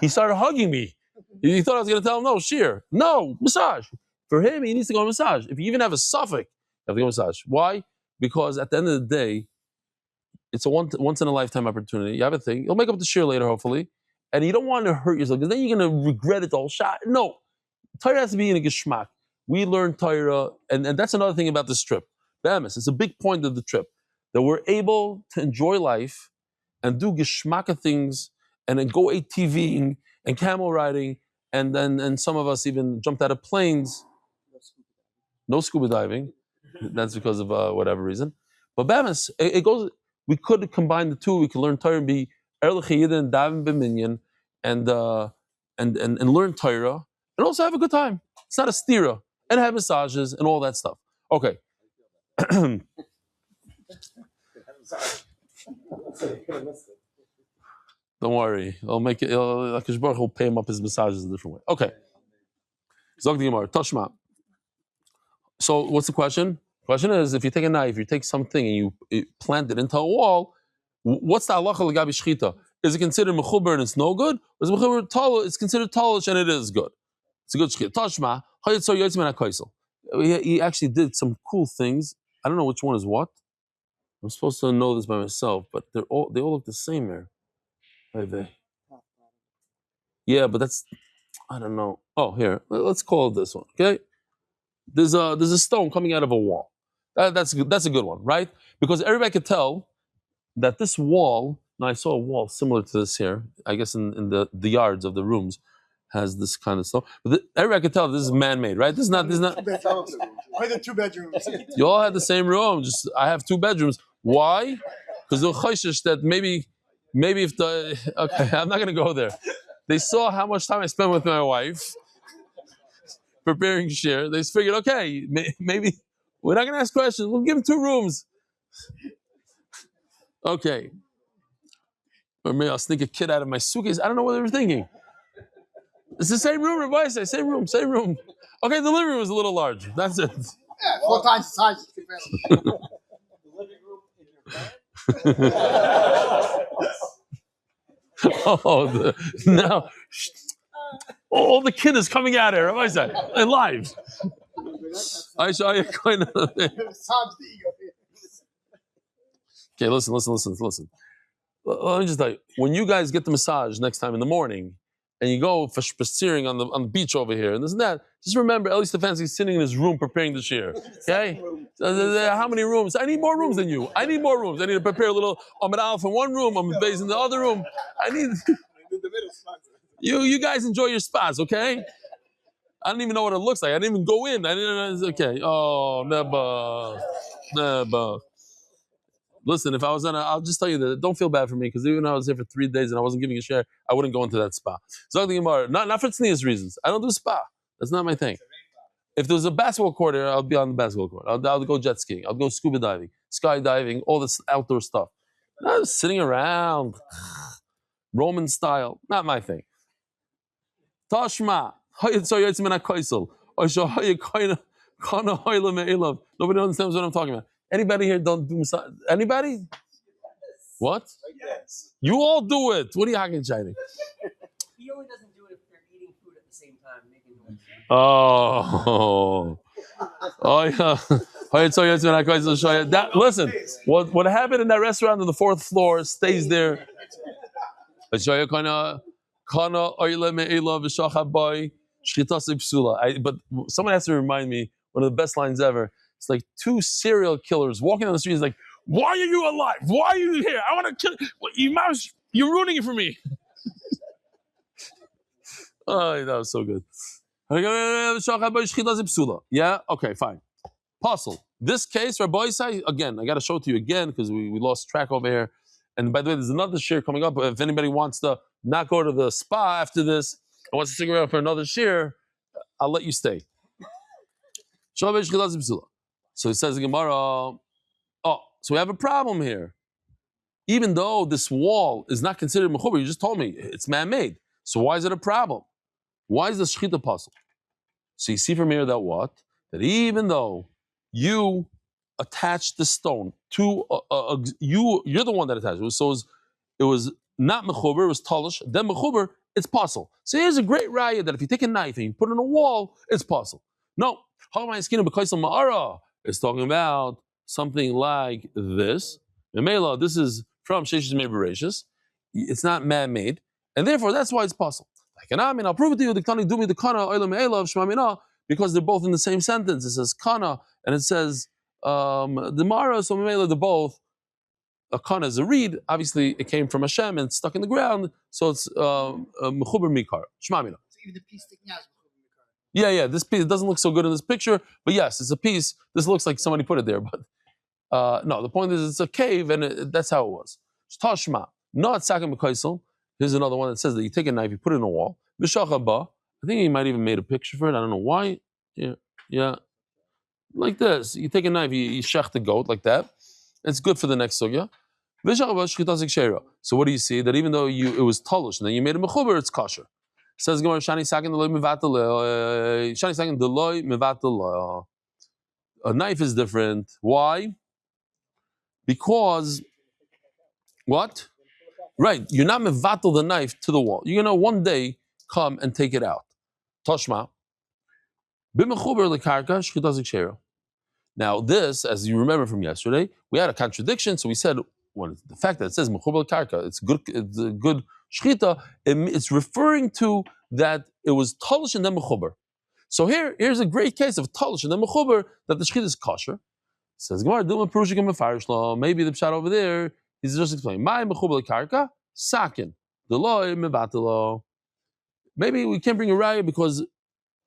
He started hugging me. He thought I was going to tell him, "No, shir, no massage." For him, he needs to go on massage. If you even have a suffix, you have to go massage. Why? Because at the end of the day, it's a once in a lifetime opportunity. You have a thing. You'll make up the shir later, hopefully, and you don't want to hurt yourself because then you're going to regret it the whole shot. No. Torah has to be in a geschmack. We learn Torah, and that's another thing about this trip. It's a big point of the trip, that we're able to enjoy life and do geschmacka things and then go ATVing and camel riding, and some of us even jumped out of planes. No scuba diving. That's because of whatever reason. But it goes, we could combine the two. We could learn Torah and be Erlich Yidin and Davin B'Minyan and learn Torah. And also have a good time. It's not a stira. And have massages and all that stuff. Okay. Don't worry. I'll make it. Akash Baruch will pay him up his massages a different way. Okay. Zog the Gemara. Tashma. So what's the question? The question is, if you take a knife, you take something and you plant it into a wall, what's the halacha l'gabi shchita? Is it considered mechuber and it's no good? Or is it mechuber talish? It's considered talish and it is good. It's a good shchita. Tashma. He actually did some cool things. I don't know which one is what. I'm supposed to know this by myself, but they all look the same here. Yeah, but that's, I don't know. Oh, here, let's call it this one. Okay, there's a stone coming out of a wall. That's good. That's a good one, right? Because everybody could tell that this wall. Now I saw a wall similar to this here. I guess in the yards of the rooms has this kind of stuff. But everybody could tell this is man-made, right? This is not. Why the 2 bedrooms? You all had the same room. Just I have 2 bedrooms. Why? Because they're chayshish that maybe if the okay, I'm not gonna go there. They saw how much time I spent with my wife preparing share. They figured, okay, maybe we're not gonna ask questions. We'll give them 2 rooms. Okay. Or maybe I'll sneak a kid out of my suitcase. I don't know what they were thinking. It's the same room, Rabbi say, same room. Okay, the living room is a little large. That's it. Yeah, 4 times the size. The living room in your bed? Oh, now all the kid is coming out here. Rabbi say, and live. I show you kind of. Okay, listen. Let me just tell you, when you guys get the massage next time in the morning, and you go for spaziering on the beach over here, and this and that, just remember Eli Stefansky is sitting in his room preparing the shir. Okay? How many rooms? I need more rooms than you. I need to prepare a little Amid Aleph in one room, Amid Beis in the other room. I need you guys enjoy your spas, okay? I don't even know what it looks like. I didn't even go in. Okay. Oh, never. Listen, if I was I'll just tell you that don't feel bad for me, because even though I was there for 3 days and I wasn't giving a share, I wouldn't go into that spa. So not for tznius reasons. I don't do spa. That's not my thing. If there was a basketball court here, I'll be on the basketball court. I'll go jet skiing. I'll go scuba diving, skydiving, all this outdoor stuff. Not sitting around, Roman style. Not my thing. Tashma. Nobody understands what I'm talking about. Anybody here don't do massage? Anybody? What? Yes. You all do it. What are you hacking shining? He only doesn't do it if they're eating food at the same time, making noise. Oh yeah. Listen, what happened in that restaurant on the 4th floor stays there. But someone has to remind me, one of the best lines ever. It's like 2 serial killers walking down the street. It's like, why are you alive? Why are you here? I want to kill you. You're ruining it for me. Oh, that was so good. Yeah, okay, fine. Puzzle. This case, Rabbi Isai, again, I got to show it to you again because we lost track over here. And by the way, there's another shir coming up. If anybody wants to not go to the spa after this and wants to stick around for another shir, I'll let you stay. So he says in Gemara, so we have a problem here. Even though this wall is not considered mechuber, you just told me it's man-made. So why is it a problem? Why is the shechita puzzle? So you see from here that what? That even though you attached the stone to you're the one that attached it. So it was not mechuber, it was talish. Then mechuber, it's puzzle. So here's a great raya that if you take a knife and you put it on a wall, it's puzzle. No, it's talking about something like this. This is from Sheshis Mei Bereshis. It's not man-made, and therefore that's why it's puzzle. I'll prove it to you. The Tani do me the kana oilam elav shmamina, because they're both in the same sentence. It says kana and it says the mara. So they're both. A kana is a reed. Obviously, it came from Hashem and it's stuck in the ground, so it's mechuber mikar shmamina. So even the piece sticking out is Yeah. This piece doesn't look so good in this picture, but yes, it's a piece. This looks like somebody put it there, but no. The point is, it's a cave, and that's how it was. Tashma, not sakim b'kaisel. Here's another one that says that you take a knife, you put it in a wall. V'shachaba. I think he might even made a picture for it. I don't know why. Yeah. Like this. You take a knife, you shech the goat like that. It's good for the next sugya. V'shachaba shchita shera. So what do you see? That even though it was talish and then you made a mechuber, it's kosher. Says Gemara, shani sakin deloy mevatel. Shani sakin deloy mevatel. A knife is different. Why? Because what? Right, you're not mevatel the knife to the wall. You're gonna one day come and take it out. Toshma. B'mechuber lekarka shchita zikshera. Now this, as you remember from yesterday, we had a contradiction. So we said, well, the fact that it says mechubel karka, it's a good shchita. It's referring to that it was talish and then mechuber. So here's a great case of talish and then mechuber that the shchita is kosher. Says Gemara, maybe the pshat over there is just explaining. My mechubel karka sakin deloy mevatelo. Maybe we can't bring a raya because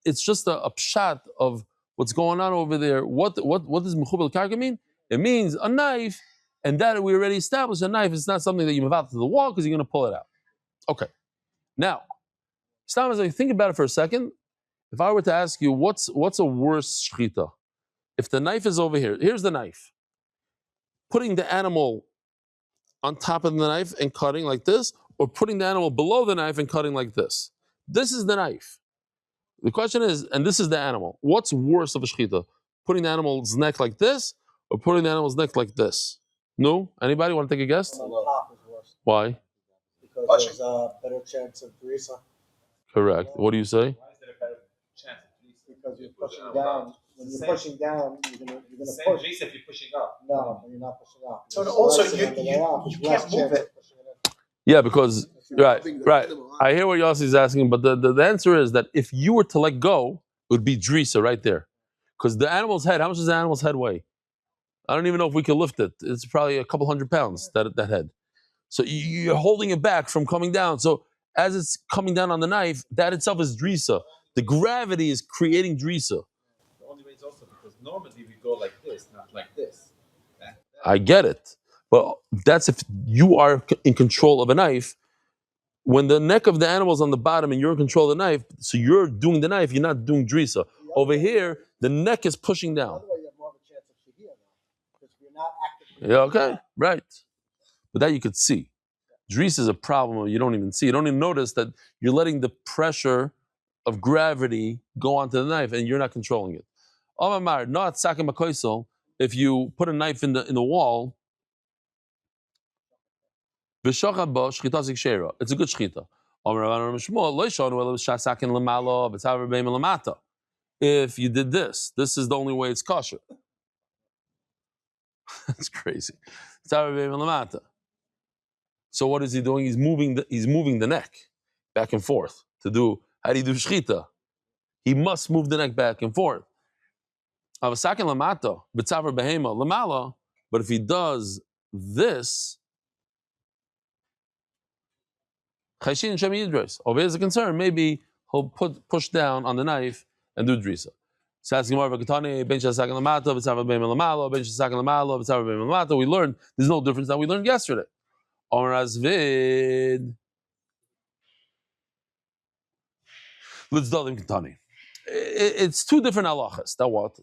it's just a pshat of what's going on over there. What does mechubel karka mean? It means a knife, and that we already established a knife is not something that you move out to the wall because you're going to pull it out. Okay. Now, Stam, as I think about it for a second, if I were to ask you what's a worse shchita, if the knife is over here, here's the knife, putting the animal on top of the knife and cutting like this, or putting the animal below the knife and cutting like this. This is the knife. The question is, and this is the animal, what's worse of a shchita? Putting the animal's neck like this, or putting the animal's neck like this? No? Anybody want to take a guess? On top is worse. Why? Because there's a better chance of Teresa. Correct. What do you say? Why is there a better chance of Teresa? Because you're pushing down. When you're pushing down, you're gonna Same push. Teresa if you're pushing up. No, you're not pushing up. So You're also slicing on the way up. you There's less can't move chance it. of pushing it in. Yeah, because right. I hear what Yossi is asking, but the answer is that if you were to let go, it would be drisa right there. Because the animal's head, how much does the animal's head weigh? I don't even know if we can lift it. It's probably a couple hundred pounds, that head. So you're holding it back from coming down. So as it's coming down on the knife, that itself is drisa. The gravity is creating drisa. The only way is also because normally we go like this, not like this. I get it. But that's if you are in control of a knife. When the neck of the animal is on the bottom and you're in control of the knife, so you're doing the knife, you're not doing drisa. Over here, the neck is pushing down. Otherwise, you have more of a chance of shahir now. Because you're not actively. Yeah, okay, right. But that you could see. Drisa is a problem you don't even see. You don't even notice that you're letting the pressure of gravity go onto the knife and you're not controlling it. Omar, not sakim makoisel, if you put a knife in the wall, it's a good shchita. If you did this is the only way it's kosher. That's crazy. So what is he doing? He's moving the neck back and forth to do. How do you do shchita? He must move the neck back and forth. But if he does this, over here's a concern. Maybe he'll push down on the knife and do drisa. We learned there's no difference that we learned yesterday. It's two different halachas. That what?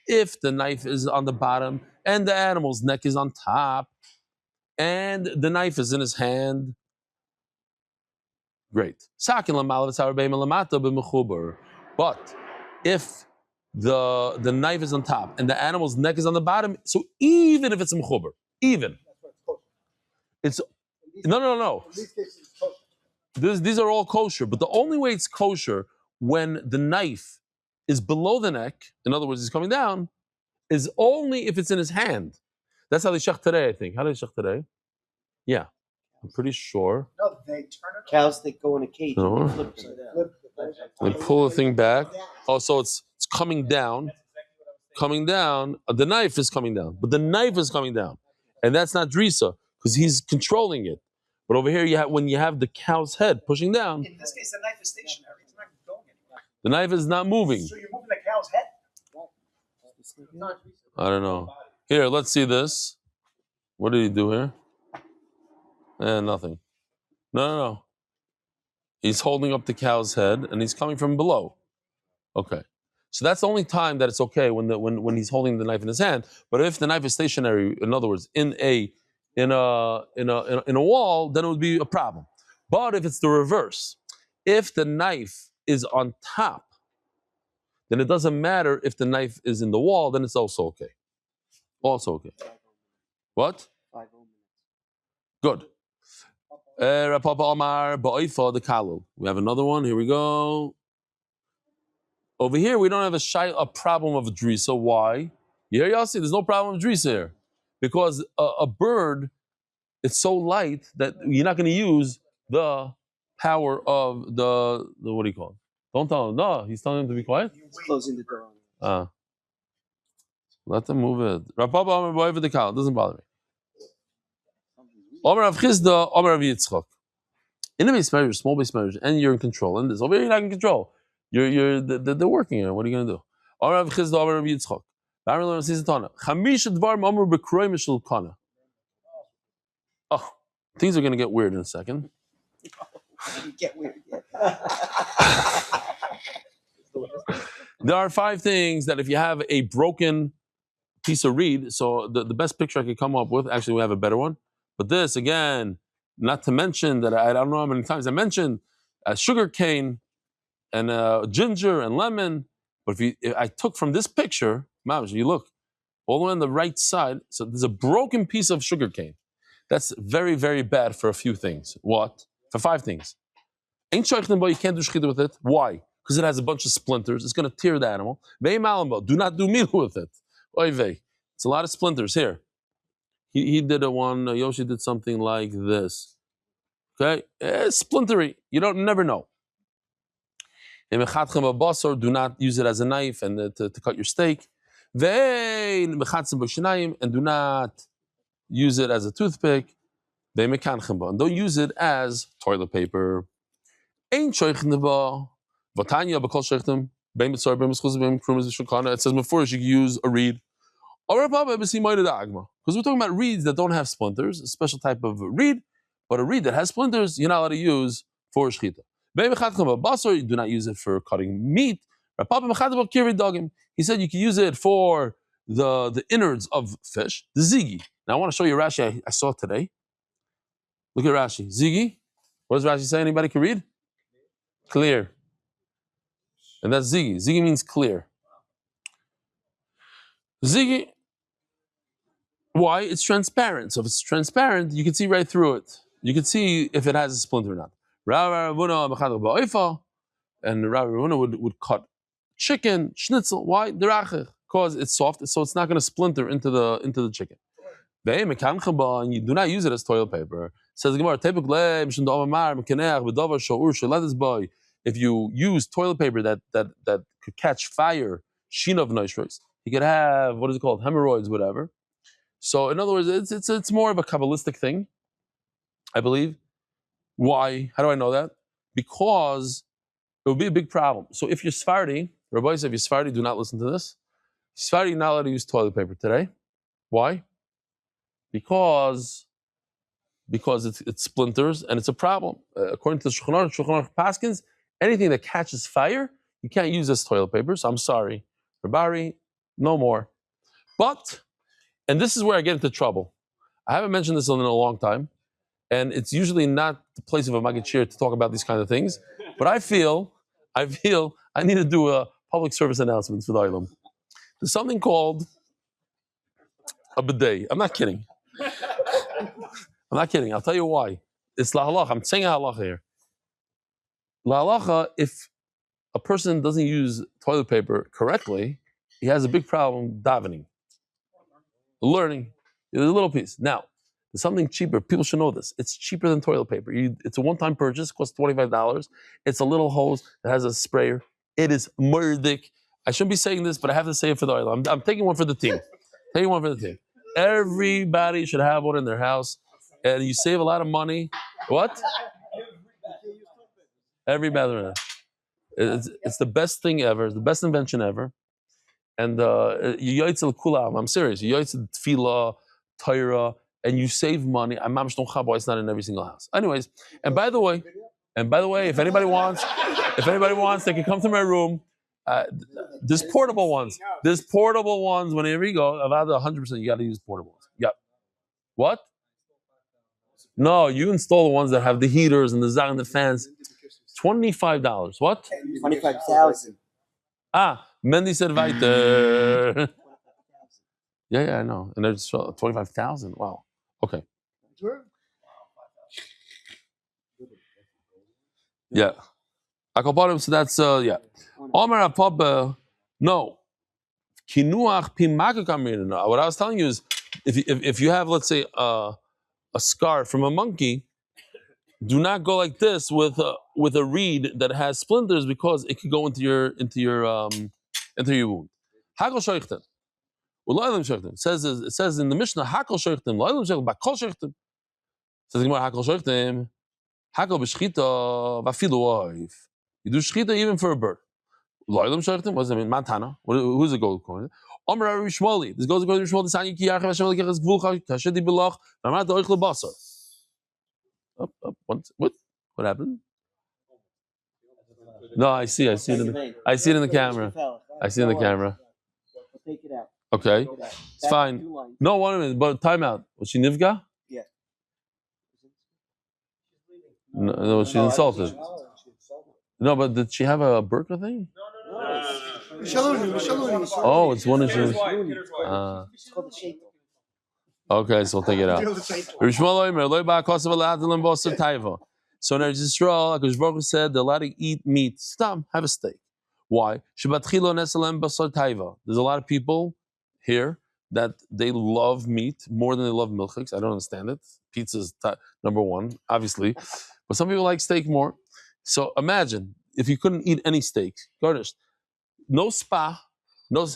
If the knife is on the bottom and the animal's neck is on top, and the knife is in his hand, great. But if the knife is on top and the animal's neck is on the bottom, so even if it's mechuber, even it's no. In these cases, it's kosher. These are all kosher, but the only way it's kosher when the knife is below the neck, in other words, he's coming down, is only if it's in his hand. That's how they shech today, I think. How do they shech today? Yeah, I'm pretty sure. No, they turn it. Cows that go in a cage. No. And flip them. They pull the thing back. Oh, so it's coming down. Coming down. The knife is coming down, but the knife is coming down, and that's not drisa because he's controlling it. But over here, when you have the cow's head pushing down, In this case, the knife is stationary. It's not going anywhere. the knife is not moving. So you're moving the cow's head? I don't know. Here, let's see this. What did he do here? Nothing. No. He's holding up the cow's head, and he's coming from below. Okay, so that's the only time that it's okay when he's holding the knife in his hand. But if the knife is stationary, in other words, in a wall, then it would be a problem. But if it's the reverse, if the knife is on top, then it doesn't matter if the knife is in the wall. Then it's also okay. Also okay. What? 5 minutes. Good. Rapapa Omar Ba'oifa the Kalul. We have another one. Here we go. Over here, we don't have a problem of drisa. Why? Here y'all see, there's no problem of drisa here. Because a bird, it's so light that you're not going to use the power of the what do you call it? Don't tell him. No, he's telling him to be quiet. He's closing the door. Let them move it. Rav Papa Omer Boy the cow. It doesn't bother me. Omer Rav Chizda, Omer Rav Yitzchok. In a base measure, small base measure, and you're in control. And this over here, you're not in control. They're working here. What are you going to do? Omer Rav Chizda, Omer Rav Yitzchok. Oh, things are going to get weird in a second. Get weird. There are 5 things that if you have a broken piece of reed, so the best picture I could come up with, actually we have a better one, but this, again, not to mention that I don't know how many times I mentioned sugar cane and ginger and lemon, but if I took from this picture, you look, all the way on the right side, so there's a broken piece of sugar cane. That's very, very bad for a few things. What? For 5 things. Ain't shaykhnim bo, you can't do shchita with it. Why? Because it has a bunch of splinters. It's going to tear the animal. Vei malambo, do not do meal with it. Oy vey. It's a lot of splinters here. He did one. Yoshi did something like this. Okay, it's splintery. You don't never know. Do not use it as a knife and to cut your steak. And do not use it as a toothpick. And don't use it as toilet paper. It says before you use a reed. Because we're talking about reeds that don't have splinters, a special type of reed, but a reed that has splinters, you're not allowed to use for shchita. You do not use it for cutting meat. He said you can use it for the innards of fish, the zigi. Now I want to show you Rashi I saw today. Look at Rashi. Zigi. What does Rashi say? Anybody can read? Clear. And that's zigi. Zigi means clear. Zigi. Why? It's transparent. So if it's transparent, you can see right through it. You can see if it has a splinter or not. And Rabbi Ravuna would cut chicken, schnitzel. Why? Because it's soft, so it's not going to splinter into the chicken. And you do not use it as toilet paper. Says the Gemara, if you use toilet paper that could catch fire, shina of noishros, you could have, what is it called, hemorrhoids, whatever. So in other words, it's more of a Kabbalistic thing, I believe. Why? How do I know that? Because it would be a big problem. So if you're Sephardi, Rabbi said, if you're Sephardi, do not listen to this. Sephardi, you're not allowed to use toilet paper today. Why? Because it splinters and it's a problem. According to the Shulchan Aruch Paskins, anything that catches fire, you can't use as toilet paper. So I'm sorry, Rabari, no more. But, and this is where I get into trouble. I haven't mentioned this in a long time, and it's usually not the place of a Maggid Shir to talk about these kind of things. But I feel I need to do a public service announcement for the Olam. There's something called a bidet. I'm not kidding. I'm not kidding. I'll tell you why. It's la halacha. I'm saying a halacha here. La halacha, if a person doesn't use toilet paper correctly, he has a big problem davening, learning. There's a little piece. Now, there's something cheaper. People should know this. It's cheaper than toilet paper. It's a one-time purchase. It costs $25. It's a little hose that has a sprayer. It is murdik. I shouldn't be saying this, but I have to say it for the oil. I'm taking one for the team. Everybody should have one in their house, and you save a lot of money. What? Every bathroom. It's the best thing ever. It's the best invention ever. And I'm serious. You yoytzel tefillah, Torah, and you save money. I'm it's not in every single house. Anyways, and by the way, if anybody wants, they can come to my room. There's portable ones. Whenever you go, about 100%, you got to use portable ones. Yeah. What? No, you install the ones that have the heaters and the zag and the fans. $25. What? 25,000. Mendy said weiter. Yeah, I know. And there's 25,000. Wow. Okay. Yeah. Akaparim, so that's, yeah. Omar Apapa, no. Kinuach Pimakakamir. What I was telling you is, if you have, let's say, a scar from a monkey, do not go like this with a reed that has splinters because it could go into your wound. Hakol shoichtem. It says in the Mishnah, Hakol shoichtem, lo'elam shoichtem, bakol shoichtem. Says the Gemara, Hakol shoichtem, Hakol b'shchita, vafilu oiv. You do shchita even for a bird. Lo'elam shoichtem, what does that mean? Montana. Who's the gold coin? Omer Rishmoli. This goes according to Rishmoli. Sanyi ki yarchem Hashem lekechas gvulcha kashedi belach v'amata oich lebasar. Up. What happened? No, I see it in the camera. I see it in the camera. Take it out. Okay, it's fine. No, 1 minute, but time out. Was she nivga? Yeah. No, she insulted. No, but did she have a burqa thing? Oh, it's one issue. It's called the shaitan. Okay, so we'll take it out. So in Israel, Hakadosh Baruch Hu said they're allowed to eat meat. Stop, have a steak. Why? There's a lot of people here that they love meat more than they love milchiks. I don't understand it. Pizza's number one, obviously, but some people like steak more. So imagine if you couldn't eat any steak, garnished, no spa, no.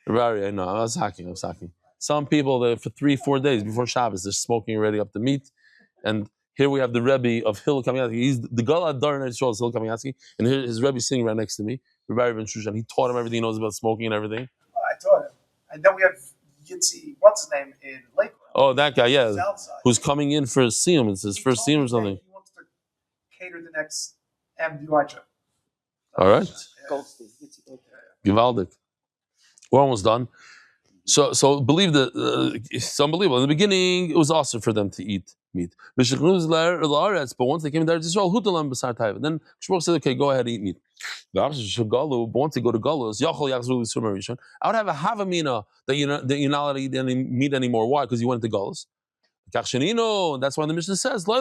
I know. I was hacking. Some people that for 3-4 days before Shabbos they're smoking already up the meat, and here we have the Rebbe of Hillel Kamiatsky. He's the Gal Adar in Israel, Hillel Kamiatsky, and here his Rebbe sitting right next to me, Rabbi Ben Shushan. He taught him everything he knows about smoking and everything. I taught him. And then we have Yitzi, what's his name, in Lakewood. Oh, that guy, yeah, Southside. who's coming in for his siyum. It's his first siyum or something. He wants to cater the next MDY trip. All right, Goldstein. Givaldic. We're almost done. So believe that it's unbelievable. In the beginning, it was awesome for them to eat meat. But once they came to Israel, then Shmuel said, "Okay, go ahead and eat meat." But once they go to Galus, I would have a havamina that you're not allowed to eat any meat anymore. Why? Because you went to Galus. And that's why the Mishnah says, if the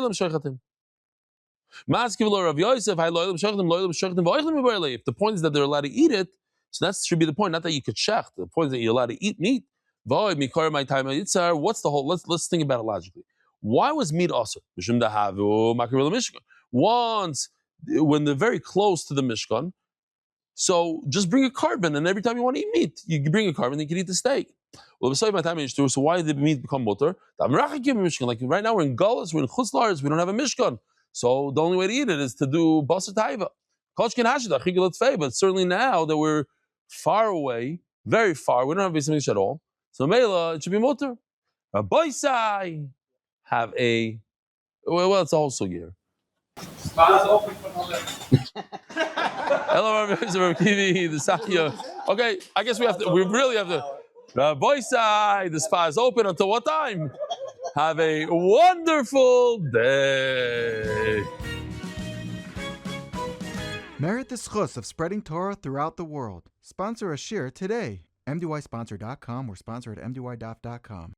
point is that they're allowed to eat it, so that should be the point, not that you could shech. The point is that you're allowed to eat meat. What's the whole? Let's think about it logically. Why was meat also? Once, when they're very close to the Mishkan, so just bring a carbon, and every time you want to eat meat, you bring a carbon, and you can eat the steak. Well, so why did meat become mutter? Like right now, we're in Gullus, we're in Chutzlars, we don't have a Mishkan. So the only way to eat it is to do basar taiva. But certainly now that we're far away, very far, we don't have Beis Hamikdash at all. So Mela, it should be mutter. Rabbi have a well, it's a whole sugya. Hello, Rabbi Kivi, the Sakya. Okay, I guess we really have to. Rabbi the spa is open until what time? Have a wonderful day. Merit the schus of spreading Torah throughout the world. Sponsor a shir today. MDYsponsor.com or sponsor at MDYDaf.com.